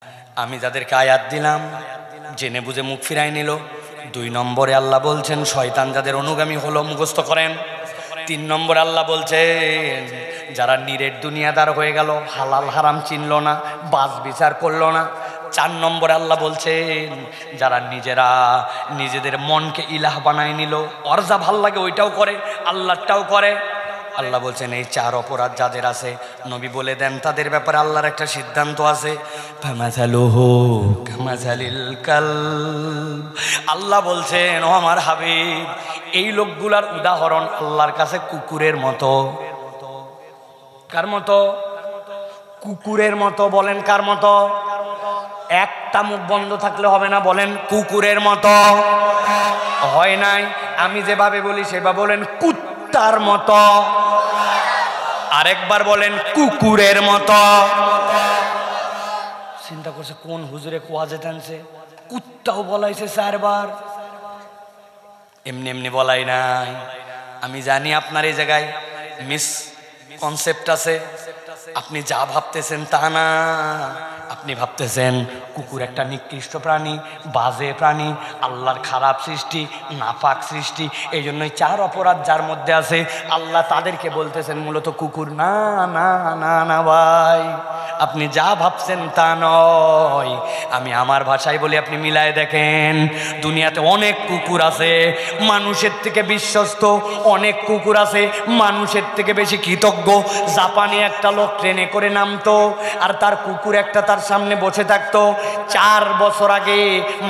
আমি যাদেরকে আয়াত দিলাম জেনে বুঝে মুখ ফিরাই নিল। 2 নম্বরে আল্লাহ বলছেন শয়তান যাদের অনুগামী হলো মুখস্থ করেন। 3 নম্বরে আল্লাহ বলছেন যারা নিরেট দুনিয়াদার হয়ে গেল, হালাল হারাম চিনল না, বাস বিচার করলো না। 4 নম্বরে আল্লাহ বলছেন যারা নিজেদের মনকে ইলাহ বানায় নিল, ওর যা ভাল লাগে ওইটাও করে, আল্লাহটাও করে। আল্লাহ বলছেন এই 4 অপরাধ যাদের আছে নবী বলে দেন তাদের ব্যাপারে আল্লাহর একটা সিদ্ধান্ত আছে। আল্লাহ বলছেন ও আমার হাবিব, এই লোকগুলার উদাহরণ আল্লাহর কাছে কুকুরের মতো। কার মতো? কুকুরের মতো। বলেন কার মতো? একটা মুখ বন্ধ থাকলে হবে না, বলেন কুকুরের মতো। হয় নাই? আমি যেভাবে বলি সেভাবে বলেন কুত্তার মতো। আরেকবার বলেন কুকুরের মতো। চিন্তা করছে কোন হুজুরে কোয়া যেতেছে, কুত্তাও বলাইছে 4 বার। এমনি এমনি বলাই নাই। আমি জানি আপনার এই জায়গায় মিস কনসেপ্ট আছে। আপনি যা ভাবতেছেন তা না। আপনি ভাবতেছেন কুকুর একটা নিকৃষ্ট প্রাণী, বাজে প্রাণী, আল্লাহর খারাপ সৃষ্টি, নাপাক সৃষ্টি। এই জন্যই 4 অপরাধ যার মধ্যে আছে আল্লাহ তাদেরকে বলতেছেন মূলত কুকুর। না না না না ভাই, আপনি যা ভাবছেন তা নয়। আমি আমার ভাষায় বলি, আপনি মিলায় দেখেন। দুনিয়াতে অনেক কুকুর আছে মানুষের থেকে বিশ্বস্ত, অনেক কুকুর আছে মানুষের থেকে বেশি কৃতজ্ঞ। জাপানি একটা লোক ট্রেনে করে নামতো আর তার কুকুর একটা তার সামনে বসে থাকতো। 4 বছর আগে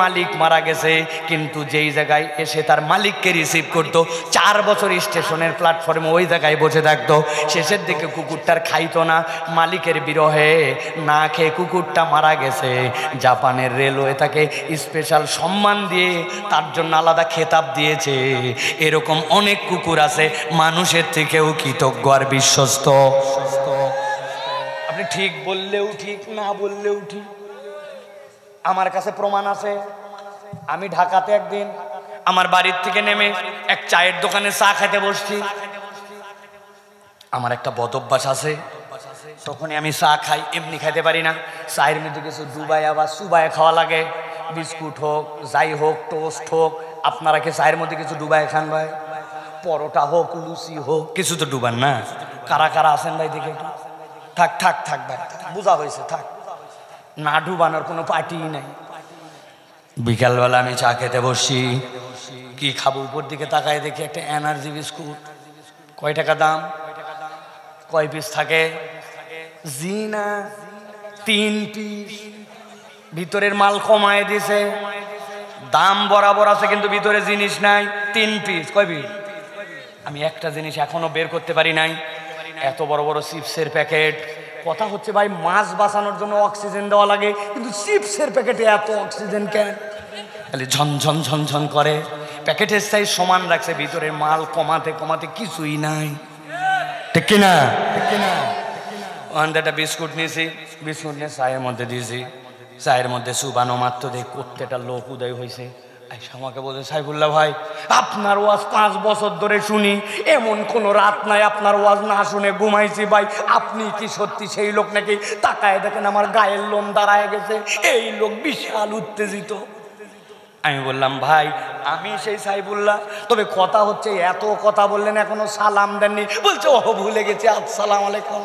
মালিক মারা গেছে, কিন্তু যেই জায়গায় এসে তার মালিককে রিসিভ করতো 4 বছর স্টেশনের প্ল্যাটফর্মে ওই জায়গায় বসে থাকতো। শেষের দিকে কুকুরটার খাইতো না, মালিকের বিরহে না খেয়ে কুকুরটা মারা গেছে। জাপানের রেলওয়ে তাকে স্পেশাল সম্মান দিয়ে তার জন্য আলাদা খেতাব দিয়েছে। এরকম অনেক কুকুর আছে মানুষের থেকেও কৃতজ্ঞ আর বিশ্বস্ত। আপনি ঠিক বললেও ঠিক, না বললেও ঠিক। আমার কাছে প্রমাণ আছে। আমি ঢাকাতে একদিন আমার বাড়ির থেকে নেমে এক চায়ের দোকানে চা খেতে বসছি। আমার একটা বদ অভ্যাস আছে, তখনই আমি চা খাই, এমনি খাইতে পারি না। চায়ের মধ্যে কিছু ডুবাইয়া বা চুবাইয়া খাওয়া লাগে। বিস্কুট হোক, যাই হোক, টোস্ট হোক। আপনারা কি চায়ের মধ্যে কিছু ডুবাইয়া খান ভাই? পরোটা হোক, লুচি হোক, কিছু তো ডুবান না। কারা কারা আছেন ভাই দেখে? থাক থাক থাক ভাই, বোঝা হয়েছে, থাক। না ডুবানোর কোনো পার্টিই নাই। বিকালবেলা আমি চা খেতে বসি, কি খাবো উপর দিকে তাকায় দেখি একটা এনার্জি বিস্কুট। কয় টাকা দাম? কয় পিস থাকে? জি না, 3 পিস। ভিতরের মাল কমায় দিছে, দাম বরাবর আছে কিন্তু ভিতরে জিনিস নাই। 3 পিস। কয় পিস? আমি একটা জিনিস এখনো বের করতে পারি নাই, এত বড় বড় চিপসের প্যাকেট। কথা হচ্ছে ভাই মাছ বাঁচানোর জন্য অক্সিজেন দেওয়া লাগে, কিন্তু চিপসের প্যাকেটে এত অক্সিজেন কেন? খালি ঝনঝন ঝনঝন করে। প্যাকেটের সাইজ সমান রাখছে, ভিতরের মাল কমাতে কমাতে কিছুই নাই। ঠিক কিনা? একটা বিস্কুট নিয়েছি, বিস্কুট নিয়ে চায়ের মধ্যে দিয়েছি। চায়ের মধ্যে চুবানো মাত্র দেখ প্রত্যেকটা লোক উদয় হয়েছে। আমাকে বলছে সাইফুল্লাহ ভাই, আপনার ওয়াজ 5 বছর ধরে শুনি, এমন কোনো রাত নাই আপনার ওয়াজ না শুনে ঘুমাইছি ভাই। আপনি কি সত্যি সেই লোক নাকি? তাকায় দেখেন আমার গায়ের লোম দাঁড়ায় গেছে। এই লোক বিশাল উত্তেজিত। আমি বললাম ভাই আমি সেই সাইফুল্লাহ, তবে কথা হচ্ছে এত কথা বললেন এখনো সালাম দেননি। বলছে ও ভুলে গেছে, আসসালাম আলাইকুম।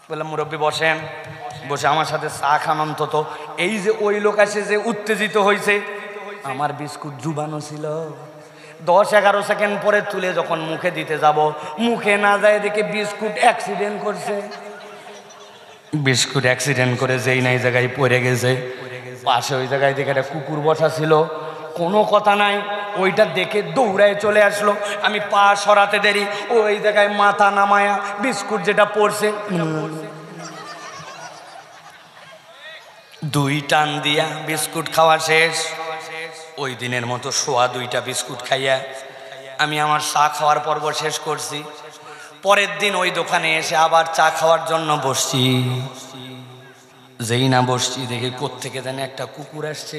বললাম মুরব্বী বসেন। বসে আমার সাথে চা খান অন্তত। এই যে ওই লোক আসে যে উত্তেজিত হয়েছে, আমার বিস্কুট জুবানো ছিল। 10-11 সেকেন্ড পরে তুলে যখন মুখে দিতে যাব, মুখে না যায় দেখে বিস্কুট অ্যাক্সিডেন্ট করছে। বিস্কুট অ্যাক্সিডেন্ট করে যেই নাই জায়গায় পড়ে গেছে। পাশে ওই জায়গায় দেখে একটা কুকুর বসা ছিল, কোনো কথা নাই, ওইটা দেখে দৌড়ায় চলে আসলো। আমি পা সরাতে দেরি, ওই জায়গায় মাথা নামায়া বিস্কুট যেটা পড়ছে 2 টান দিয়া বিস্কুট খাওয়া শেষ। ওই দিনের মতো সোয়া 2টা বিস্কুট খাইয়া আমি আমার চা খাওয়ার পর্ব শেষ করছি। পরের দিন ওই দোকানে এসে আবার চা খাওয়ার জন্য বসছি। যেই না বসছি দেখি কোত্থেকে জানি একটা কুকুর আসছে।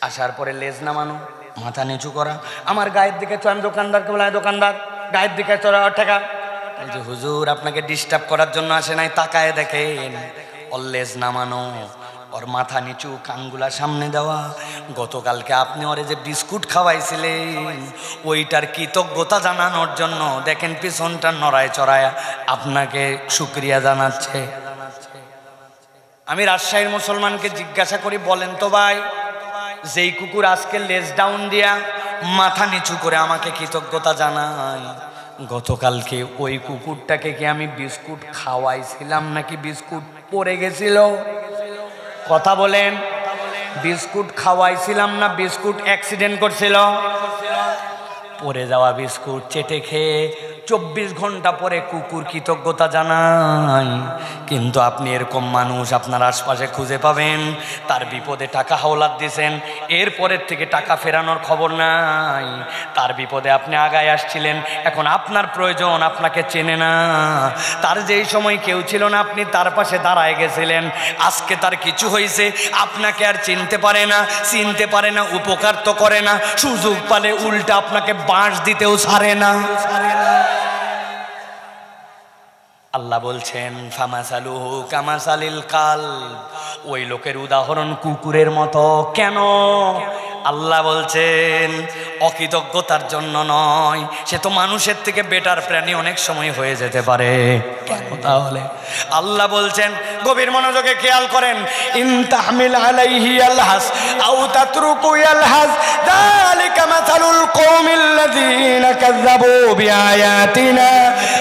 আসার পরে লেজ নামানো, মাথা নিচু করা, আমার গায়ের দিকে চল। দোকানদারকে বলে দোকানদার গায়ের দিকে চড়া টাকা। বলছে হুজুর আপনাকে ডিস্টার্ব করার জন্য আসে নাই, তাকায় দেখেন ওর লেজ নামানো, ওর মাথা নিচু, কানগুলা সামনে দেওয়া। গতকালকে আপনি ওরে যে বিস্কুট খাওয়াইছিলেন ওইটার কৃতজ্ঞতা জানানোর জন্য দেখেন পিছনটা নড়ায় চড়ায় আপনাকে শুকরিয়া জানাচ্ছে। আমি রাজশাহীর মুসলমানকে জিজ্ঞাসা করি, বলেন তো ভাই, যেই কুকুর আজকে লেজ ডাউন দিয়া মাথা নিচু করে আমাকে কৃতজ্ঞতা জানায়, গতকালকে ওই কুকুরটাকে কি আমি বিস্কুট খাওয়াইছিলাম নাকি বিস্কুট পড়ে গেছিল? কথা বলেন, বিস্কুট খাওয়াইছিলাম না বিস্কুট অ্যাক্সিডেন্ট করছিল? পড়ে যাওয়া বিস্কুট চেটে খেয়ে 24 ঘন্টা পরে কুকুর কৃতজ্ঞতা জানায়। কিন্তু আপনি এরকম মানুষ আপনার আশপাশে খুঁজে পাবেন, তার বিপদে টাকা হাওলাত দিয়েছেন, এরপরের থেকে টাকা ফেরানোর খবর নাই। তার বিপদে আপনি আগায় আসছিলেন, এখন আপনার প্রয়োজন, আপনাকে চেনে না। তার যেই সময় কেউ ছিল না আপনি তার পাশে দাঁড়ায় গেছিলেন, আজকে তার কিছু হয়েছে, আপনাকে আর চিনতে পারে না, উপকার তো করে না, সুযোগ পালে উল্টা আপনাকে বাঁশ দিতেও ছাড়ে না। আল্লাহ বলছেন ফামাসালুহু কামাসালিল কালব, ওই লোকের উদাহরণ কুকুরের মতো। কেন? আল্লাহ বলছেন অকৃতজ্ঞতার জন্য নয়, সে তো মানুষের থেকে বেটার প্রাণী অনেক সময় হয়ে যেতে পারে। কেন তাহলে? আল্লাহ বলছেন, গভীর মনোযোগে খেয়াল করেন, ইন তাহমিল আলাইহি আলহাস আও তাতরুকু আলহাস যালিকা মাসালুল কওমিল্লাযীনা কাযাবু বিআয়াতিনা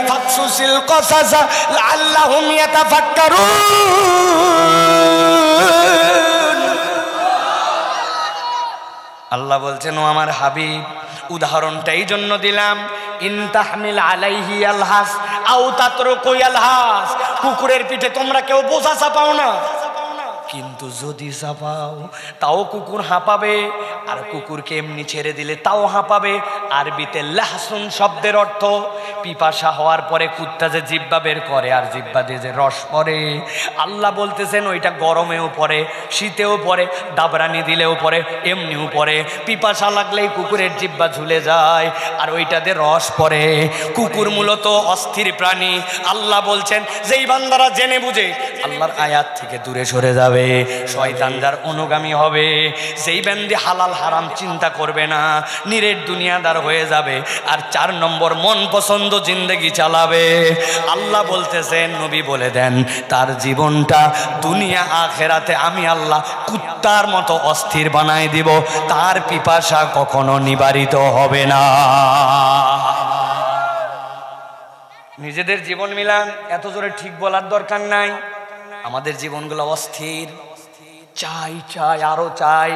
ফাকসুসিল কসাস লাআল্লাহুম ইয়াতাফাক্কারুন। আল্লাহ বলছেন, ও আমার হাবিব, উদাহরণটা এই জন্য দিলাম, ইন তাহমিল আলাইহি আলহাস আও তাতরুকু আলহাস, কুকুরের পিঠে তোমরা কেউ বোঝা চাপাও না, কিন্তু যদি চাপাও তাও কুকুর হাঁপাবে, আর কুকুরকে এমনি ছেড়ে দিলে তাও হাঁপাবে। আরবিতে লাহসুন শব্দের অর্থ পিপাসা হওয়ার পরে কুত্তা যে জিহ্বা বের করে আর জিহ্বা দিয়ে যে রস পড়ে, আল্লাহ বলতেছেন ওইটা গরমেও পড়ে, শীতেও পড়ে, দাবরানি দিলেও পড়ে, এমনিও পড়ে। পিপাসা লাগলেই কুকুরের জিহ্বা ঝুলে যায় আর ওইটাতে রস পড়ে। কুকুর মূলত অস্থির প্রাণী। আল্লাহ বলছেন যেই বান্দারা জেনে বুঝে আল্লাহর আয়াত থেকে দূরে সরে যাবে, শয়তান যার অনুগামী হবে, যেই বান্দি হালাল হারাম চিন্তা করবে না, নিরেট দুনিয়াদার হয়ে যাবে, আর 4 নম্বর মন পছন্দ জিন্দেগি চালাবে। আল্লাহ বলতেছেন, নবী বলে দেন, তার জীবনটা দুনিয়া আখেরাতে আমি আল্লাহ কুত্তার মতো অস্থির বানাই দিব, তার পিপাসা কখনো নিবারিত হবে না। নিজেদের জীবন মিলান, এত জোরে ঠিক বলার দরকার নাই। আমাদের জীবনগুলো অস্থির, চাই চাই আরো চাই,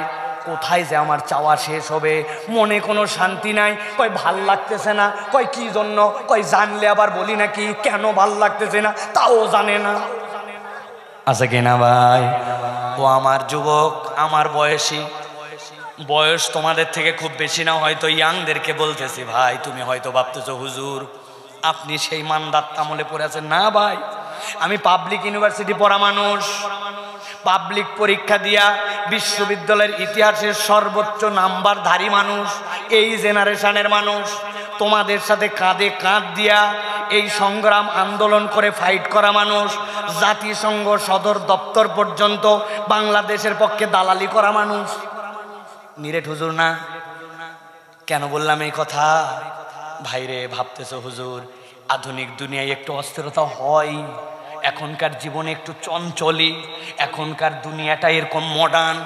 কোথায় যে আমার চাওয়া শেষ হবে, মনে কোনো শান্তি নাই। কয় ভাল লাগতেছে না, কয় কি জন্য, কয় জানলে আবার বলি নাকি, কেন ভাল লাগতেছে না তাও জানে না। আছে কিনা ভাই? ও আমার যুবক, আমার বয়সী, বয়স তোমাদের থেকে খুব বেশি না, হয়তো ইয়াংদেরকে বলতেছি, ভাই তুমি হয়তো ভাবতেছো হুজুর আপনি সেই মানদাত আমলে পড়ে আছেন। না ভাই, আমি পাবলিক ইউনিভার্সিটি পড়া মানুষ, পাবলিক পরীক্ষা দিয়া বিশ্ববিদ্যালয়ের ইতিহাসের সর্বোচ্চ নাম্বারধারী মানুষ, এই জেনারেশনের মানুষ। তোমাদের সাথে কাঁধে কাঁধ দিয়া এই সংগ্রাম আন্দোলন করে ফাইট করা মানুষ, জাতিসংঘ সদর দপ্তর পর্যন্ত বাংলাদেশের পক্ষে দালালি করা মানুষ। নিরেট হুজুর না? কেন বললাম এই কথা? ভাইরে ভাবতেছো হুজুর আধুনিক দুনিয়ায় একটু অস্থিরতা হয়, এখনকার জীবনে একটু চঞ্চলি, এখনকার দুনিয়াটা এরকম মডার্ন,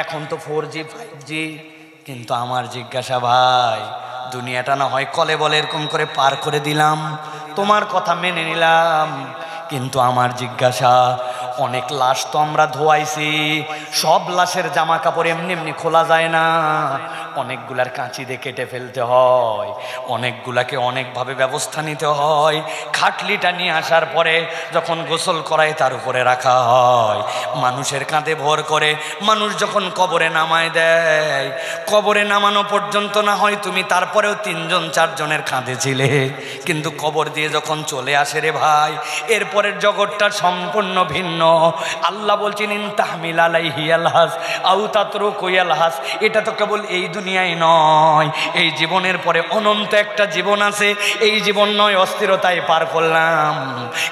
এখন তো 4G 5G। কিন্তু আমার জিজ্ঞাসা, ভাই দুনিয়াটা না হয় কলে বলে এরকম করে পার করে দিলাম, তোমার কথা মেনে নিলাম, কিন্তু আমার জিজ্ঞাসা, অনেক লাশ তো আমরা ধোয়াইছি, সব লাশের জামা কাপড় এমনি এমনি খোলা যায় না, অনেকগুলার কাঁচি দিয়ে কেটে ফেলতে হয়, অনেকগুলাকে অনেকভাবে ব্যবস্থা নিতে হয়। খাটলিটা নিয়ে আসার পরে যখন গোসল করায় তার উপরে রাখা হয়, মানুষের কাঁধে ভর করে মানুষ যখন কবরে নামায় দেয়, কবরে নামানো পর্যন্ত না হয় তুমি তারপরেও 3জন 4 জনের কাঁধে ছিলে, কিন্তু কবর দিয়ে যখন চলে আসে রে ভাই, এরপরের জগৎটা সম্পূর্ণ ভিন্ন। আল্লাহ বলছেন ইন তাহমিল আলাইহি আলহাস আও তাতরুকু আলহাস। এটা তো কেবল এই দুনিয়ায় নয়, এই জীবনের পরে অনন্ত একটা জীবন আছে। এই জীবন নয় অস্থিরতায় পার করলাম,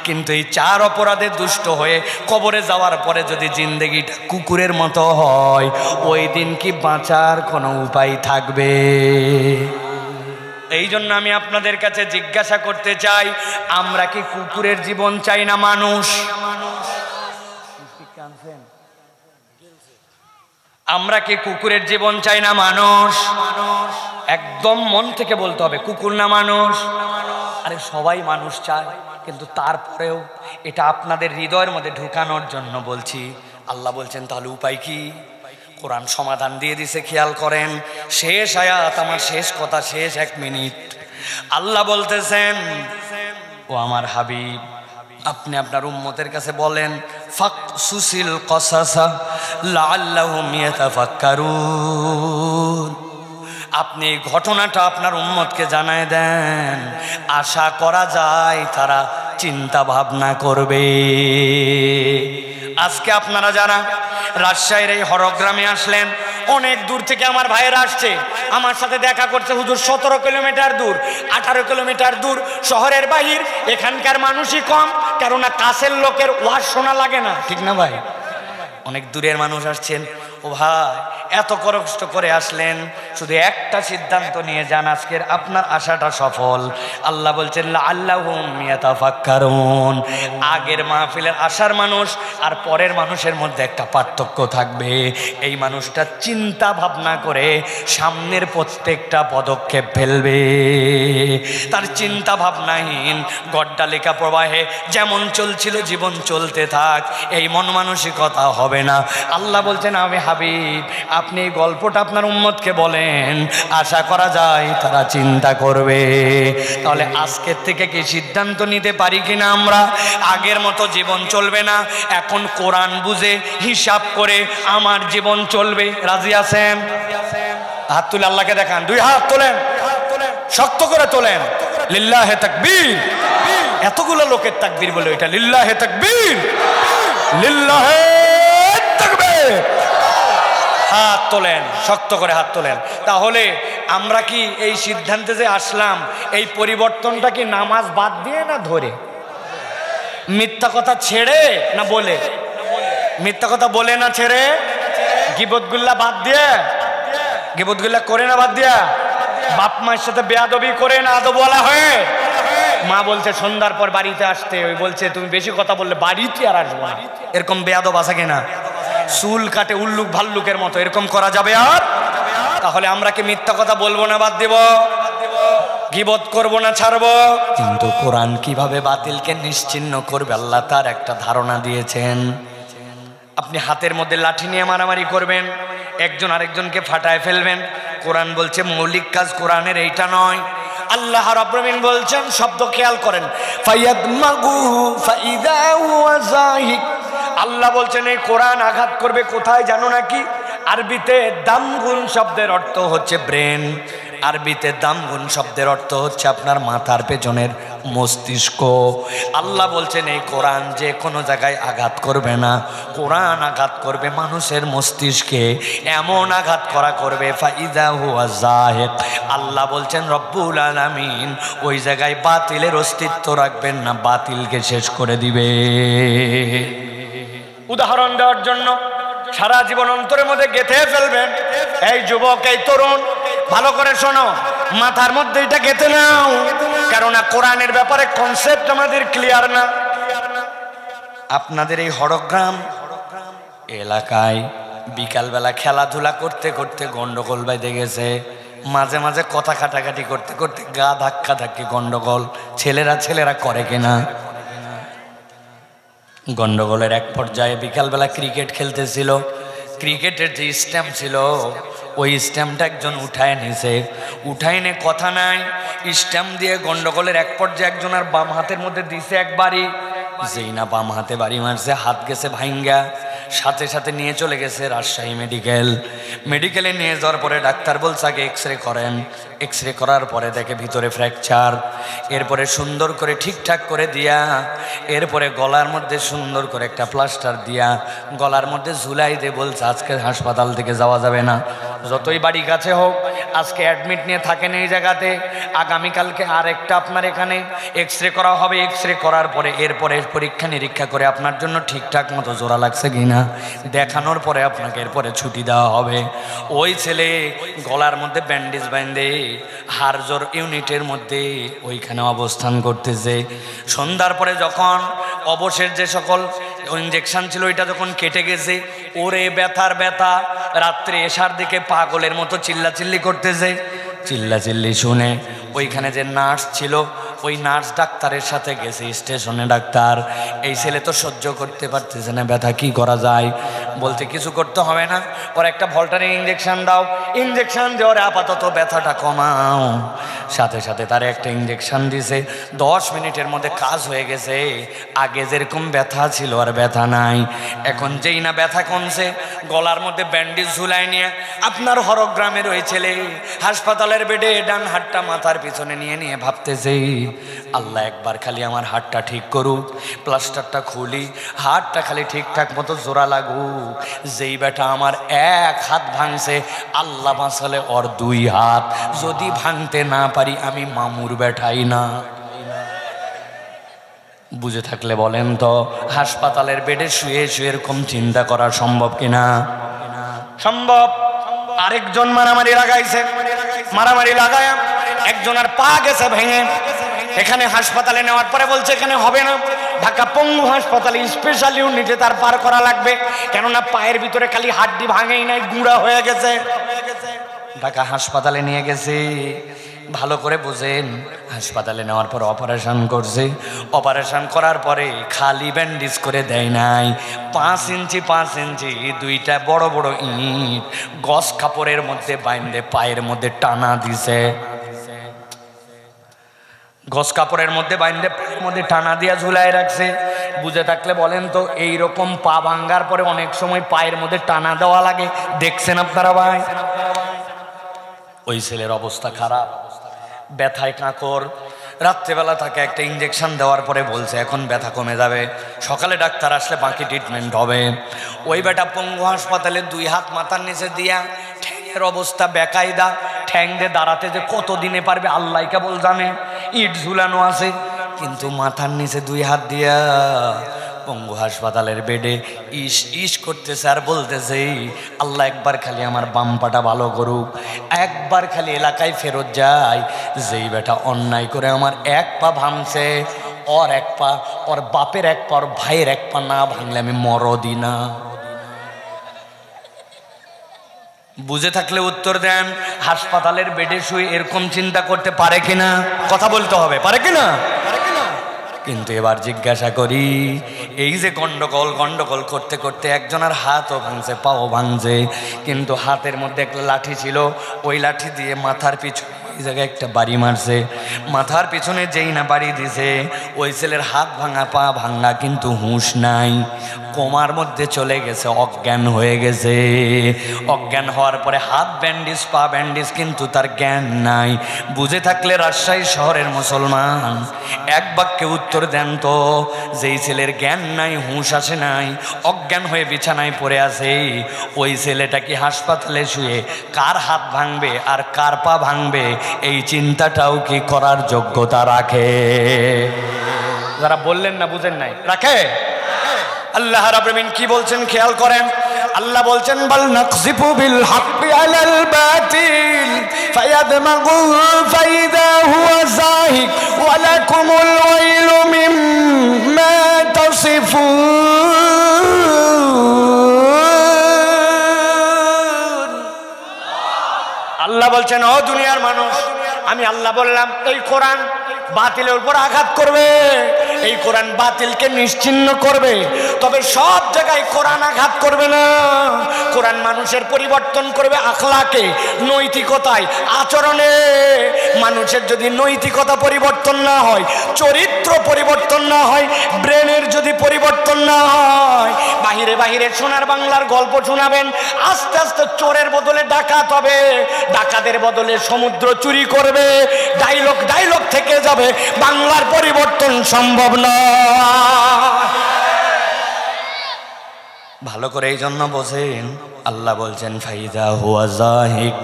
কিন্তু এই 4 অপরাধে দুষ্ট হয়ে কবরে যাওয়ার পরে যদি জিন্দেগিটা কুকুরের মতো হয়, ওই দিন কি বাঁচার কোনো উপায় থাকবে? এই জন্য আমি আপনাদের কাছে জিজ্ঞাসা করতে চাই, আমরা কি কুকুরের জীবন চাই না মানুষ? আমরা কি কুকুরের জীবন চাই না মানুষ? একদম মন থেকে বলতে হবে, কুকুর না মানুষ? আরে সবাই মানুষ চায়, কিন্তু তারপরেও এটা আপনাদের হৃদয়ের মধ্যে ঢুকানোর জন্য বলছি। আল্লাহ বলছেন তাহলে উপায় কি? কোরআন সমাধান দিয়ে দিছে, খেয়াল করেন। শেষ আয়াত, আমার শেষ কথা, শেষ 1 মিনিট। আল্লাহ বলতেছেন, ও আমার হাবিব, আপনি আপনার উম্মতের কাছে বলেন, ফাকসুসিল কসাসা লাআল্লাহুম ইয়াতাফাক্কারুন। আপনি এই ঘটনাটা আপনার উম্মতকে জানায় দেন, আশা করা যায় তারা চিন্তা ভাবনা করবে। আজকে আপনারা যারা রাজশাহীর এই হরগ্রামে আসলেন, অনেক দূর থেকে আমার ভাইয়েরা আসছে, আমার সাথে দেখা করছে। হুজুর 17 কিলোমিটার দূর, 18 কিলোমিটার দূর, শহরের বাহির। এখানকার মানুষই কম, কেননা কাছের লোকের ওয়াজ শোনা লাগে না, ঠিক না ভাই? অনেক দূরের মানুষ আসছেন। ও ভাই, এত কষ্ট করে আসলেন, শুধু একটা সিদ্ধান্ত নিয়ে যান, আজকের আপনার আশাটা সফল। আল্লাহ বলছেন লাআল্লাহুম ইয়াতাফাক্কারুন। আগের মাহফিলের আসার মানুষ আর পরের মানুষের মধ্যে একটা পার্থক্য থাকবে। এই মানুষটা চিন্তা ভাবনা করে সামনের প্রত্যেকটা পদক্ষেপ ফেলবে। তার চিন্তা ভাবনাহীন গড্ডালিকা প্রবাহে যেমন চলছিল জীবন চলতে থাক, এই মন মানসিকতা হবে না। আল্লাহ বলছেন, আমি হাবিব, আপনি এই গল্পটা আপনার উম্মতকে বলেন, আশা করা যায় তারা চিন্তা করবে। তাহলে আজকের থেকে কি সিদ্ধান্ত নিতে পারি কিনা আমরা, আগের মতো জীবন চলবে না, এখন কোরআন বুঝে হিসাব করে আমার জীবন চলবে? রাজি আছেন? হাত তুলে আল্লাহকে দেখান, 2 হাত তোলেন, শক্ত করে তোলেন। লিল্লাহে তাকবীর। এতগুলো লোকের তাকবীর বলে এটা লিল্লাহে তাকবীর, লিল্লাহে তাকবীর। হাত তোলেন, শক্ত করে হাত তোলেন। তাহলে আমরা কি এই সিদ্ধান্তে যে আসলাম, এই পরিবর্তনটা কি নামাজ বাদ দিয়ে না ধরে? মিথ্যা কথা ছেড়ে না বলে? মিথ্যা কথা বলে না ছেড়ে? গীবতগুল্লা বাদ দিয়ে? গীবতগুল্লা করে না বাদ দিয়া? বাপ মায়ের সাথে বেয়াদবি করে না আদব বলা হয়? মা বলছে সন্ধ্যার পর বাড়িতে আসতে, ওই বলছে তুমি বেশি কথা বললে বাড়িতে আর আসবো না, এরকম বেয়াদব আছে কিনা? চুল কাটে উল্লুক ভাল্লুকের মতো, এরকম করা যাবে আর? তাহলে আমরা কি মিথ্যা কথা বলবো না বাদ দিব? গীবত করবো না ছাড়বো? কিন্তু কোরআন কিভাবে বাতিলকে নিশ্চিহ্ন করবে আল্লাহ তার একটা ধারণা দিয়েছেন। আপনি হাতের মধ্যে লাঠি নিয়ে মারামারি করবেন, একজন আরেকজনকে ফাটায় ফেলবেন। কোরআন বলছে মৌলিক কাজ কোরআনের এইটা নয়। আল্লাহ রাব্বুল আলামিন বলছেন, শব্দ খেয়াল করেন, ফায়াদমাগুহু ফাইদা হুয়া যাহিক। আল্লাহ বলছেন এই কোরআন আঘাত করবে কোথায় জানো নাকি? আরবিতে দামগুন শব্দের অর্থ হচ্ছে ব্রেন। আরবিতে দামগুন শব্দের অর্থ হচ্ছে আপনার মাথার পেছনের মস্তিষ্ক। আল্লাহ বলছেন এই কোরআন যে কোনো জায়গায় আঘাত করবে না, কোরআন আঘাত করবে মানুষের মস্তিষ্কে। এমন আঘাত করা করবে ফাইদা হুয়া যাহিক। আল্লাহ বলছেন রব্বুল আলামিন ওই জায়গায় বাতিলের অস্তিত্ব রাখবেন না, বাতিলকে শেষ করে দিবে। উদাহরণ দেওয়ার জন্য সারা জীবন অন্তরের মধ্যে গেঁথে ফেলবেন। এই যুবক, এই তরুণ, ভালো করে শোনো, মাথার মধ্যে এটা গেঁথে নাও, কেননা কোরআনের ব্যাপারে কনসেপ্ট আমাদের ক্লিয়ার না। আপনাদের এই হরগ্রাম এলাকায় বিকালবেলা খেলাধুলা করতে করতে গন্ডগোল বেঁধে গেছে। মাঝে মাঝে কথা কাটাকাটি করতে করতে গা ধাক্কা ধাক্কি গন্ডগোল ছেলেরা করে কিনা? গন্ডগোলের এক পর্যায়ে বিকালবেলা ক্রিকেট খেলতেছিল, ক্রিকেটের যে স্ট্যাম্প ছিল ওই স্ট্যাম্পটা একজন উঠায় নিছে। উঠায় নে কথা নাই, স্ট্যাম্প দিয়ে গন্ডগোলের এক পর্যায়ে একজনের বাম হাতের মধ্যে দিছে এক বাড়ি। যেই না বাম হাতে বাড়ি মারছে, হাত গেছে ভাঙ্গা, সাথে সাথে নিয়ে চলে গেছে রাজশাহী মেডিকেলে নিয়ে যাওয়ার পরে ডাক্তার বলছে আগে এক্সরে করেন। এক্সরে করার পরে দেখে ভিতরে ফ্র্যাকচার। এরপরে সুন্দর করে ঠিকঠাক করে দিয়া এরপরে গলার মধ্যে সুন্দর করে একটা প্লাস্টার দিয়া গলার মধ্যে ঝুলাই দিয়ে বলছে আজকে হাসপাতাল থেকে যাওয়া যাবে না, যতই বাড়ি কাছে হোক আজকে অ্যাডমিট নিয়ে থাকেন এই জায়গাতে, আগামীকালকে আর একটা আপনার এখানে এক্সরে করা হবে। এক্সরে করার পরে এরপরে পরীক্ষা নিরীক্ষা করে আপনার জন্য ঠিকঠাক মতো জোড়া লাগছে কিনা দেখানোর পরে আপনাকে এরপরে ছুটি দেওয়া হবে। ওই ছেলে গলার মধ্যে ব্যান্ডেজ বাঁধে হাড়জোড় ইউনিটের মধ্যে ওইখানে অবস্থান করতেছে। সন্ধ্যার পরে যখন অবশেষ যে সকল ইঞ্জেকশন ছিল ওইটা যখন কেটে গেছে, ওরে ব্যথার ব্যথা, রাত্রে এসার দিকে পাগলের মতো চিল্লাচিল্লি করতেছে। চিল্লাচিল্লি শুনে ওইখানে যে নার্স ছিল ওই নার্স ডাক্তারের সাথে গেছে স্টেশনে। ডাক্তার এই ছেলে তো সহ্য করতে পারতেছে না, ব্যথা কি করা যায়? বলতে কিছু করতে হবে না, ওর একটা ভল্টারে ইঞ্জেকশন দাও, ইঞ্জেকশন দেওয়ার আপাতত ব্যথাটা কমাও। সাথে সাথে তার একটা ইঞ্জেকশন দিছে, 10 মিনিটের মধ্যে কাজ হয়ে গেছে। আগে যেরকম ব্যথা ছিল আর ব্যথা নাই। এখন যেই না ব্যথা কমছে, গলার মধ্যে ব্যান্ডেজ ঝুলাই নিয়ে আপনার হরগ্রামের ওই ছেলে হাসপাতালের বেডে ডান হাতটা মাথার পিছনে নিয়ে নিয়ে ভাবতেছে আল্লাহ একবার খালি আমার হাতটা ঠিক করুক, প্লাস্টারটা খুলি, হাতটা খালি ঠিকঠাক মতো জোড়া লাগুক। যেই বেটা আমার এক হাত ভাঙছে, আল্লাহ বাঁচালে ওর 2 হাত। যদি ভাঙতে না পারি আমি মামুর বেটাই না। বুঝে থাকলে বলেন তো হাসপাতালের বেডে শুয়ে শুয়ে এরকম চিন্তা করা সম্ভব কিনা? সম্ভব। আরেকজন মারামারি লাগাইছে, মারামারি লাগায় একজনের পা গেছে ভেঙে। এখানে হাসপাতালে নেওয়ার পরে বলছে এখানে হবে না, ঢাকা পঙ্গু হাসপাতালে স্পেশাল ইউনিটে তার পার করা লাগবে, কেননা পায়ের ভিতরে খালি হাড্ডি ভাঙেই নাই, গুঁড়া হয়ে গেছে। ঢাকা হাসপাতালে নিয়ে গেছে। ভালো করে বুঝেন, হাসপাতালে নেওয়ার পর অপারেশন করছে। অপারেশন করার পরে খালি ব্যান্ডেজ করে দেয় নাই, 5 ইঞ্চি 5 ইঞ্চি 2টা বড় বড় ইট গস কাপড়ের মধ্যে বাইন্ধে পায়ের মধ্যে টানা দিছে। গস কাপড়ের মধ্যে বাইন্ধে পায়ের মধ্যে টানা দিয়া ঝুলাই রাখছে। বুঝে থাকলে বলেন তো এইরকম পা ভাঙ্গার পরে অনেক সময় পায়ের মধ্যে টানা দেওয়া লাগে, দেখছেন আপনারা ভাই? ওই ছেলের অবস্থা খারাপ, ব্যথায় কাঁকর। রাত্রেবেলা তাকে একটা ইঞ্জেকশন দেওয়ার পরে বলছে এখন ব্যথা কমে যাবে, সকালে ডাক্তার আসলে বাকি ট্রিটমেন্ট হবে। ওই বেটা পঙ্গু হাসপাতালে 2 হাত মাথার নিচে দিয়া ঠ্যাংয়ের অবস্থা বেকায়দা। ঠ্যাং দিয়ে দাঁড়াতে যে কত দিনে পারবে আল্লাহ কেবল জানে। ইট ঝুলানো আছে, কিন্তু মাথার নিচে 2 হাত দিয়া পঙ্গু হাসপাতালের বেডে ইস ইস করতেছে আর বলতেছে আল্লাহ একবার খালি আমার বাম পাটা ভালো করুক, একবার খালি এলাকায় ফেরত যায়। যেই বেটা অন্যায় করে আমার 1 পা ভাঙছে, ওর 1 পা, ওর বাপের 1 পা, ওর ভাইয়ের 1 পা না ভাঙলে আমি মরদি না। বুঝে থাকলে উত্তর দেন। হাসপাতালের বেডে শুয়ে এরকম চিন্তা করতে পারে কিনা? কথা বলতে হবে, পারে কিনা? কিন্তু এবার জিজ্ঞাসা করি, এই যে গন্ডগোল করতে করতে একজনের হাতও ভাঙছে, পাও ভাঙছে, কিন্তু হাতের মধ্যে একটা লাঠি ছিল, ওই লাঠি দিয়ে মাথার পিছনে এই জায়গায় একটা বাড়ি মারছে। মাথার পিছনে যেই না বাড়ি দিছে, ওই ছেলের হাত ভাঙা পা ভাঙা, কিন্তু হুঁশ নাই, কোমার মধ্যে চলে গেছে, অজ্ঞান হয়ে গেছে। অজ্ঞান হওয়ার পরে হাত ব্যান্ডেজ, পা ব্যান্ডেজ, কিন্তু তার জ্ঞান নাই। বুঝে থাকলে রাজশাহী শহরের মুসলমান এক বাক্যে উত্তর দেন তো, যেই ছেলের জ্ঞান নাই, হুঁশ আসে নাই, অজ্ঞান হয়ে বিছানায় পড়ে আছে, ওই ছেলেটা কি হাসপাতালে শুয়ে কার হাত ভাঙবে আর কার পা ভাঙবে এই চিন্তাটাও কি করার যোগ্যতা রাখে? যারা বললেন না বুঝেন নাই, রাখে? আল্লাহ রাব্বুল আলামিন কি বলছেন খেয়াল করেন। আল্লাহ বলছেন বাল নাকযিফু বিল হাক্কি আলাল বাতিল ফায়াদমাগুহু ফাইদা হুয়া যাহিক ওয়া লাকুমুল ওয়াইলু মিম্মা তাসিফুন। আল্লাহ বলছেন ও দুনিয়ার মানুষ, আমি আল্লাহ বললাম এই কোরআন বাতিলের উপর আঘাত করবে, এই কোরআন বাতিলকে নিশ্চিহ্ন করবে, তবে সব জায়গায় কোরআন আঘাত করবে না। কোরআন কোরআন মানুষের পরিবর্তন করবে আখলাকে, নৈতিকতায়, আচরণে। মানুষের যদি নৈতিকতা পরিবর্তন না হয়, চরিত্র পরিবর্তন না হয়, ব্রেনের যদি পরিবর্তন না হয়, বাহিরে বাহিরে সোনার বাংলার গল্প শোনাবেন, আস্তে আস্তে চোরের বদলে ডাকাত হবে, ডাকাতের বদলে সমুদ্র চুরি করবে, ডায়লগ থেকে যাবে, বাংলার পরিবর্তন সম্ভব নয়। ভালো করে এই জন্য বোঝেন, আল্লাহ বলছেন ফাইদা হুয়া যাহিক,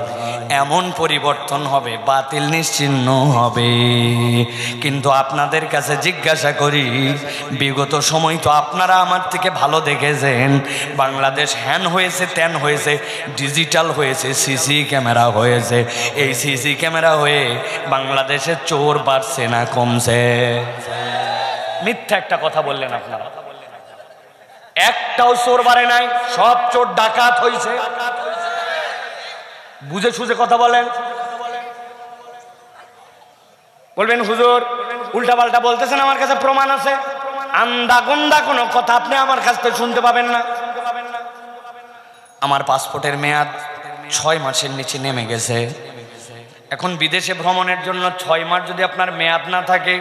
এমন পরিবর্তন হবে, বাতিল নিশ্চিহ্ন হবে। কিন্তু আপনাদের কাছে জিজ্ঞাসা করি, বিগত সময় তো আপনারা আমার থেকে ভালো দেখেছেন, বাংলাদেশ হ্যান হয়েছে, ত্যান হয়েছে, ডিজিটাল হয়েছে, সিসি ক্যামেরা হয়েছে। এই সিসি ক্যামেরা হয়ে বাংলাদেশে চোর বাড়ছে না কমছে? মিথ্যা একটা কথা বললেন আপনারা, একটাও চোর বাড়ে নাই, সব চোর ডাকাত হয়েছে। বুঝে সুঝে কথা বলেন। বলবেন হুজুর উল্টা পাল্টা বলতেছেন, আমার কাছে প্রমাণ আছে। আন্দা গন্দা কোনো কথা আপনি আমার কাছ থেকে শুনতে পাবেন না। আমার পাসপোর্টের মেয়াদ 6 মাসের নিচে নেমে গেছে। এখন বিদেশে ভ্রমণের জন্য 6 মাস যদি আপনার মেয়াদ না থাকে,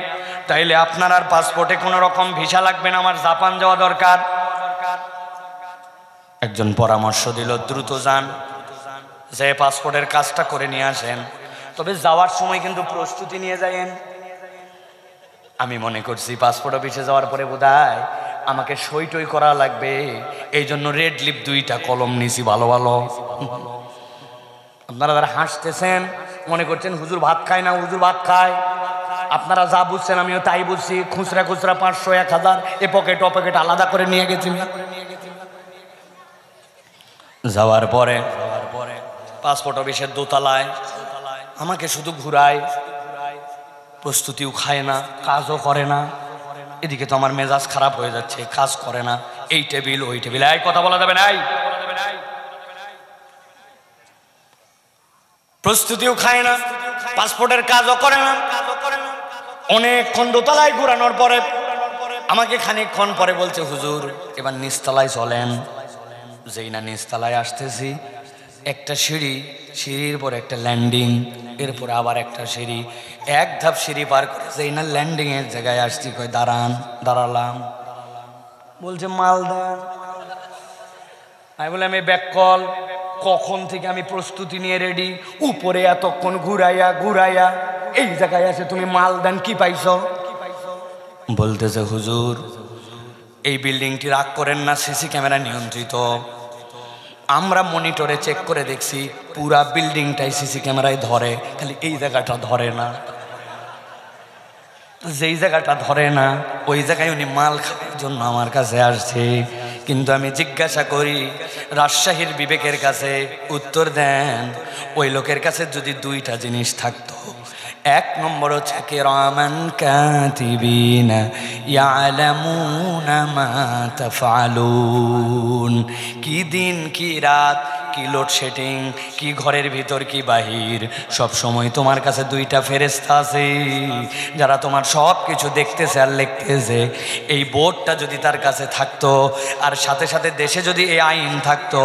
তাইলে আপনার আর পাসপোর্টে কোনো রকম ভিসা লাগবে না, আমার জাপান যাওয়া দরকার। একজন পরামর্শ দিল, দ্রুত যান, যে পাসপোর্টের কাজটা করে নিয়ে আসেন, তবে যাওয়ার সময় কিন্তু প্রস্তুতি নিয়ে যায়েন। আমি মনে করছি পাসপোর্ট অফিসে যাওয়ার পরে বোধহয় আমাকে সই টই করা লাগবে, এই জন্য রেড লিপ 2টা কলম নিছি ভালো ভালো। আপনারা যারা হাসতেছেন মনে করছেন হুজুর ভাত খায় না, হুজুর ভাত খায়। আপনারা যা বুঝছেন আমিও তাই বুঝছি। খুচরা খুচরা 500 1000 এ পকেট ও পকেট আলাদা করে নিয়ে গেছি। যাওয়ার পরে পাসপোর্ট অফিসের দোতলায় আমাকে শুধু ঘুরায়, প্রস্তুতিও খায় না, কাজও করে না। এদিকে তো আমার মেজাজ খারাপ হয়ে যাচ্ছে, কাজ করে না, এই টেবিল ওই টেবিল, এই কথা বলা যাবে না, প্রস্তুতিও খায় না, পাসপোর্টের কাজও করে না। অনেকক্ষণ দোতলায় ঘুরানোর পরে আমাকে খানিকক্ষণ পরে বলছে হুজুর এবার নিচতলায় চলেন। যেই না নিচতলায় আসতেছি, একটা সিঁড়ি, সিঁড়ির পর একটা ল্যান্ডিং, এরপরে আবার একটা সিঁড়ি, এক ধাপ সিঁড়ি পার করে যেই না ল্যান্ডিং এর জায়গায় আসছি, কই দাঁড়ান। দাঁড়ালাম, বলছে মাল দেন। আমি বললাম এই ব্যাক কল, কখন থেকে আমি প্রস্তুতি নিয়ে রেডি, উপরে এতক্ষণ ঘুরাইয়া ঘুরাইয়া এই জায়গায় আসে তুমি মাল দেন, কি পাইছো? বলতেছে হুজুর এই বিল্ডিংটি রাগ করেন না, সিসি ক্যামেরা নিয়ন্ত্রিত, আমরা মনিটরে চেক করে দেখছি পুরা বিল্ডিংটাই সিসি ক্যামেরায় ধরে, খালি এই জায়গাটা ধরে না। যেই জায়গাটা ধরে না ওই জায়গায় উনি মাল খাওয়ার জন্য আমার কাছে আসছে। কিন্তু আমি জিজ্ঞাসা করি রাজশাহীর বিবেকের কাছে, উত্তর দেন ওই লোকের কাছে যদি 2টা জিনিস থাকতো, 1 নম্বর হচ্ছে কিরামান কাতিবিনা ইয়ালামুনা মা তাফআলুন, কি দিন কি রাত, কি লোডশেডিং, কি ঘরের ভিতর কি বাহির, সব সময় তোমার কাছে 2টা ফেরেশতা আছে যারা তোমার সব কিছু দেখতেছে আর লিখতেছে। এই বোর্ডটা যদি তার কাছে থাকতো, আর সাথে সাথে দেশে যদি এই আইন থাকতো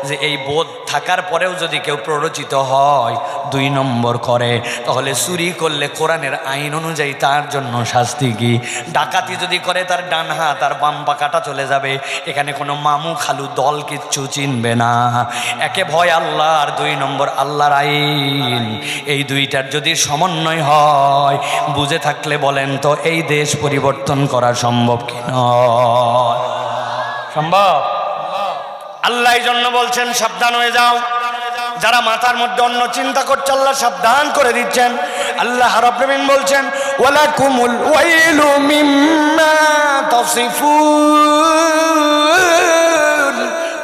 যে এই বোর্ড থাকার পরেও যদি কেউ প্ররোচিত হয় 2 নম্বর করে, তাহলে চুরি করলে কোরআনের আইন অনুযায়ী তার জন্য শাস্তি কি, ডাকাতি যদি করে তার ডান হাত আর বাম পা কাটা চলে যাবে। এখানে কোনো মামু খালু দল কিচ্ছু চিনবে না। একে ভয় আল্লাহ, আর 2 নম্বর আল্লাহর আইন। এই 2টার যদি সমন্বয় হয়, বুঝে থাকলে বলেন তো এই দেশ পরিবর্তন করা সম্ভব কি নয়? সম্ভব। আল্লাহ এই জন্য বলছেন সাবধান হয়ে যাও। যারা মাথার মধ্যে অন্য চিন্তা করছে আল্লাহ সাবধান করে দিচ্ছেন। আল্লাহ রাব্বুল আলামিন বলছেন ওয়ালাকুমুল ওয়াইলু মিম্মা তাসিফুন,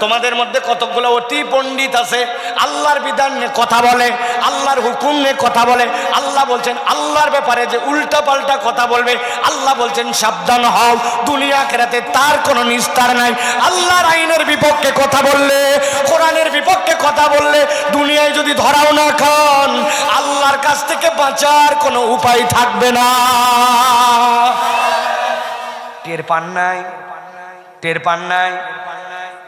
তোমাদের মধ্যে কতগুলো অতি পণ্ডিত আছে, আল্লাহর বিধান নিয়ে কথা বলে, আল্লাহর হুকুম নিয়ে কথা বলে। আল্লাহ বলছেন আল্লাহর ব্যাপারে যে উল্টা পাল্টা কথা বলবে, আল্লাহ বলছেন সাবধান হও, দুনিয়া আখিরাতে তার কোনো নিস্তার নাই। আল্লাহর আইনের বিপক্ষে কথা বললে, কোরআনের বিপক্ষে কথা বললে, দুনিয়ায় যদি ধরাও না খান, আল্লাহর কাছ থেকে বাঁচার কোনো উপায় থাকবে না। টের পান নাই? টের পান নাই?